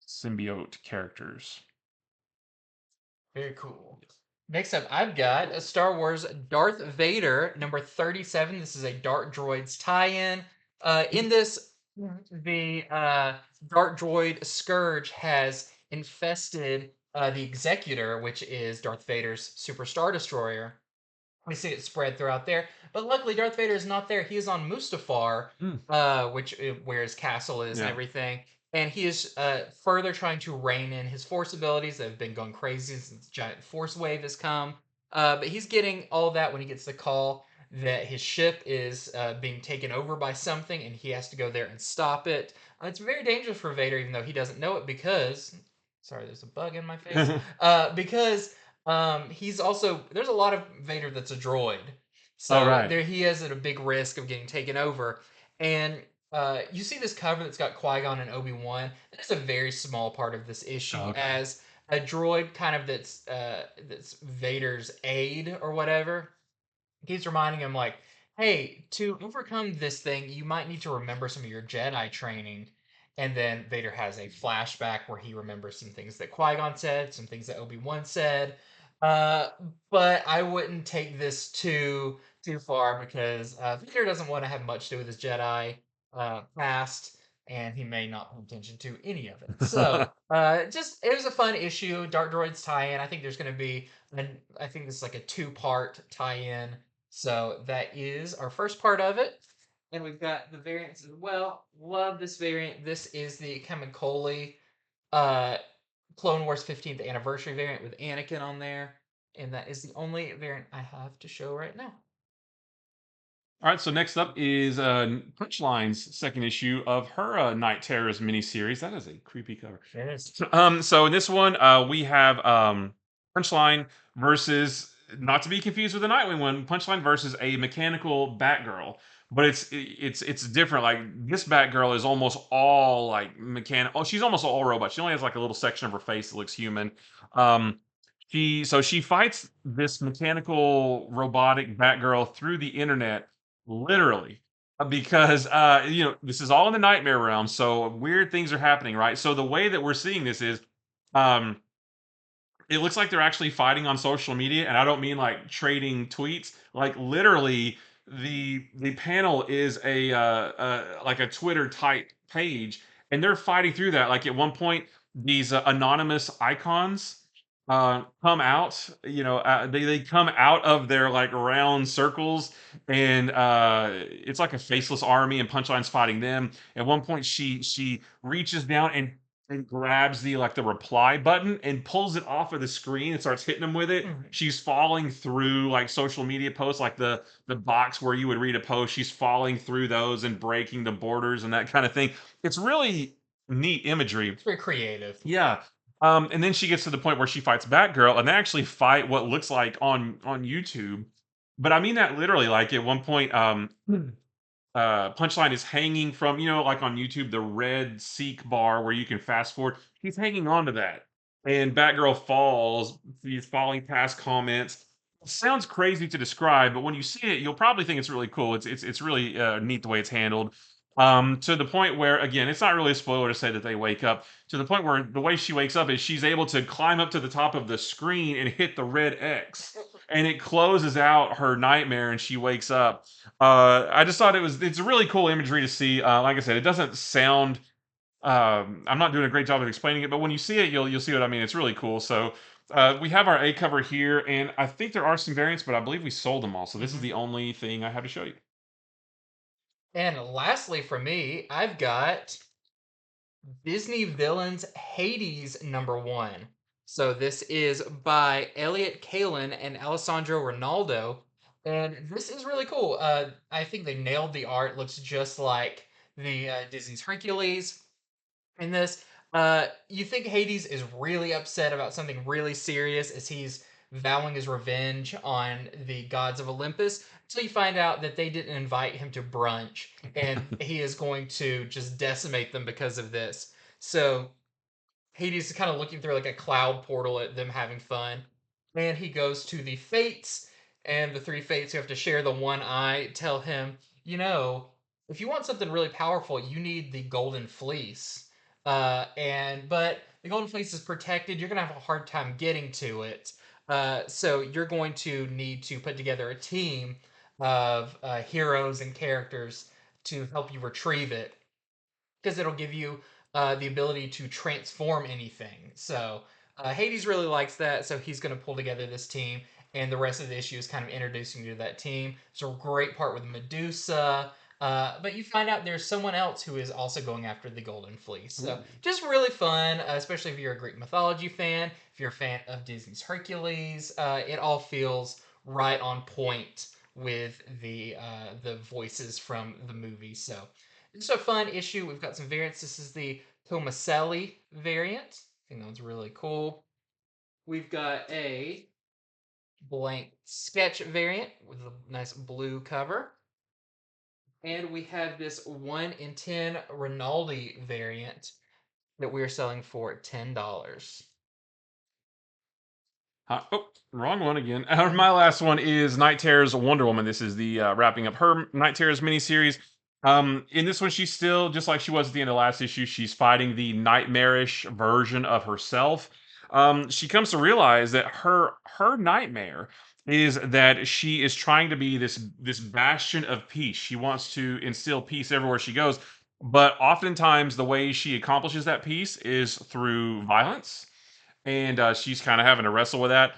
symbiote characters. Very cool. Next up, I've got a Star Wars Darth Vader number 37. This is a Dark Droids tie-in. In this, the Dark Droid Scourge has infested the Executor, which is Darth Vader's Super Star Destroyer. We see it spread throughout there, but luckily Darth Vader is not there. He is on Mustafar, Mm, which where his castle is and yeah. everything, and he is further trying to rein in his Force abilities that have been going crazy since the giant Force wave has come. But he's getting all that when he gets the call that his ship is being taken over by something, and he has to go there and stop it. It's very dangerous for Vader, even though he doesn't know it because. Sorry, there's a bug in my face. Because he's also there's a lot of Vader that's a droid, All so right. there he is at a big risk of getting taken over. And you see this cover that's got Qui Gon and Obi Wan. That's a very small part of this issue, Okay. as a droid kind of that's Vader's aide or whatever keeps reminding him like, "Hey, to overcome this thing, you might need to remember some of your Jedi training." And then Vader has a flashback where he remembers some things that Qui Gon said, some things that Obi Wan said. Uh, but I wouldn't take this too far because Vader doesn't want to have much to do with his Jedi past, and he may not pay attention to any of it. So, just it was a fun issue. Dark Droids tie-in. I think there's going to be, I think this is like a two-part tie-in, so that is our first part of it. And we've got the variants as well. Love this variant. This is the Kamikoli uh, Clone Wars 15th anniversary variant with Anakin on there. And that is the only variant I have to show right now. All right, so next up is Punchline's second issue of her Night Terrors miniseries. That is a creepy cover. Yes. So in this one, we have Punchline versus, not to be confused with the Nightwing one, Punchline versus a mechanical Batgirl. But it's different. Like this Batgirl is almost all like mechanical. Oh, she's almost all robot. She only has like a little section of her face that looks human. Um, she fights this mechanical robotic Batgirl through the internet, literally, because this is all in the nightmare realm, so weird things are happening, right? So the way that we're seeing this is, um, it looks like they're actually fighting on social media, and I don't mean like trading tweets. Like literally, the panel is like a Twitter type page, and they're fighting through that. Like at one point, these anonymous icons come out. They come out of their like round circles, and it's like a faceless army, and Punchline's fighting them. At one point, she reaches down and grabs the reply button and pulls it off of the screen and starts hitting them with it. Mhm. She's falling through like social media posts, like the box where you would read a post. She's falling through those and breaking the borders and that kind of thing. It's really neat imagery. It's very creative. Yeah. And then she gets to the point where she fights Batgirl, and they actually fight what looks like on YouTube. But I mean that literally. Like at one point, Punchline is hanging from, like on YouTube, the red seek bar where you can fast forward. He's hanging on to that. And Batgirl falls. He's falling past comments. Sounds crazy to describe, but when you see it, you'll probably think it's really cool. It's really neat the way it's handled. To the point where, again, it's not really a spoiler to say that they wake up. To the point where the way she wakes up is she's able to climb up to the top of the screen and hit the red X, and it closes out her nightmare, and she wakes up. I just thought it's a really cool imagery to see. Like I said, it doesn't sound. I'm not doing a great job of explaining it, but when you see it, you'll see what I mean. It's really cool. So we have our A cover here, and I think there are some variants, but I believe we sold them all. So this is Mhm. the only thing I have to show you. And lastly, for me, I've got Disney Villains Hades #1. So this is by Elliot Kalin and Alessandro Ronaldo, and this is really cool. I think they nailed the art. Looks just like the Disney's Hercules. In this, you think Hades is really upset about something really serious as he's vowing his revenge on the gods of Olympus until you find out that they didn't invite him to brunch and he is going to just decimate them because of this. So Hades is kind of looking through like a cloud portal at them having fun. And he goes to the Fates, and the three Fates who have to share the one eye tell him, if you want something really powerful, you need the Golden Fleece. But the Golden Fleece is protected. You're gonna have a hard time getting to it. So you're going to need to put together a team of heroes and characters to help you retrieve it because it'll give you the ability to transform anything. So Hades really likes that, so he's going to pull together this team, and the rest of the issue is kind of introducing you to that team. It's a great part with Medusa. But you find out there's someone else who is also going after the Golden Fleece. So Ooh. just really fun, especially if you're a Greek mythology fan, if you're a fan of Disney's Hercules. It all feels right on point with the voices from the movie. So it's a fun issue. We've got some variants. This is the Tomaselli variant. I think that one's really cool. We've got a blank sketch variant with a nice blue cover. And we have this 1 in 10 Rinaldi variant that we are selling for $10. Oh, wrong one again. My last one is Night Terror's Wonder Woman. This is the wrapping up her Night Terror's miniseries. In this one, she's still just like she was at the end of last issue. She's fighting the nightmarish version of herself. She comes to realize that her nightmare is that she is trying to be this bastion of peace. She wants to instill peace everywhere she goes, but oftentimes the way she accomplishes that peace is through violence, and she's kind of having to wrestle with that.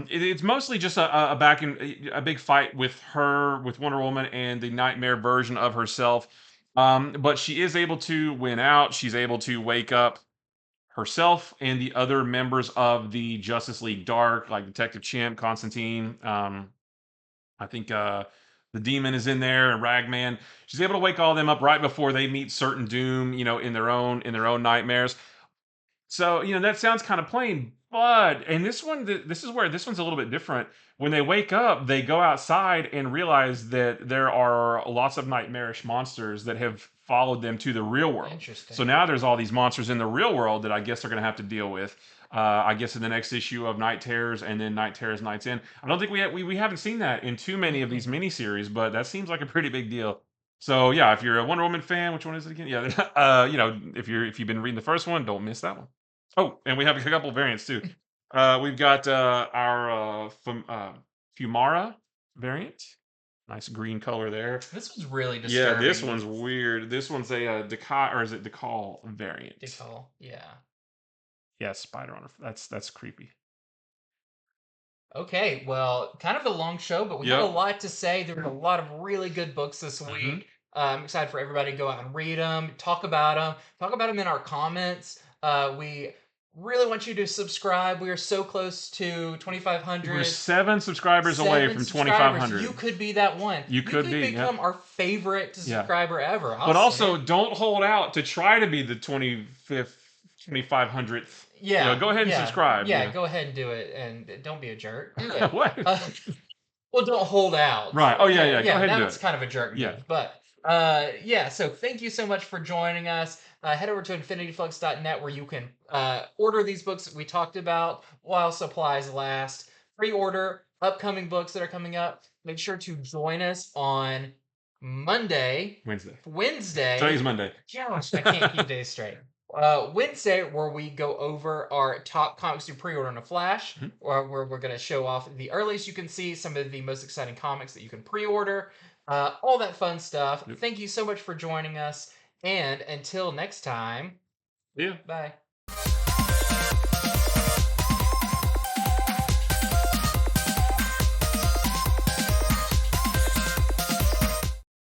It's mostly just a big fight with her, with Wonder Woman, and the nightmare version of herself. But she is able to win out. She's able to wake up herself and the other members of the Justice League Dark, like Detective Chimp, Constantine. I think. The demon is in there, and Ragman. She's able to wake all of them up right before they meet certain doom, in their own nightmares. So, that sounds kind of plain, but and this one, this is where this one's a little bit different. When they wake up, they go outside and realize that there are lots of nightmarish monsters that have followed them to the real world. So Interesting. now there's all these monsters in the real world that I guess they're going to have to deal with. I guess in the next issue of Night Terrors and then Night Terrors Nights In. I don't think we haven't seen that in too many of these Mm-mm. miniseries, but that seems like a pretty big deal. So yeah, if you're a Wonder Woman fan, which one is it again? Yeah, if you've been reading the first one, don't miss that one. Oh, and we have a couple variants too. We've got our Fumara variant. Nice green color there. This was really Yeah, this disturbing. one's weird. This one's a Decal, or is it Decal variant? Decall. Yeah. Yeah, spider on her. That's creepy. Okay, well, kind of a long show, but we had a Yep. lot to say. There were a lot of really good books this Hmm. week. I'm excited for everybody to go out and read them, talk about them in our comments. We really want you to subscribe. We are so close to We're 2,500. 7 subscribers away Seven from twenty five subscribers. You hundred. could be that one. You You could could be. Yep. become our favorite Yeah. subscriber ever. I'll But say also, it. don't hold out to try to be the 2500th. Yeah, Go ahead and yeah, subscribe. yeah. Go ahead and do it, and don't be a jerk. Do it. What? Uh, well, don't hold out. Right. Oh yeah, Yeah, yeah. Go yeah. ahead and do That's it. kind of a jerk Yeah. move, but yeah. So thank you so much for joining us. Head over to infinityflux.net where you can order these books that we talked about while supplies last. Pre-order upcoming books that are coming up. Make sure to join us on Monday, Wednesday. Wednesday. Today's Monday. Gosh, I can't keep days straight. Wednesday, where we go over our top comics to pre-order in a flash, Mhm. where we're going to show off the earliest you can see some of the most exciting comics that you can pre-order, all that fun stuff. Yep. Thank you so much for joining us, and until next time, Yeah. bye.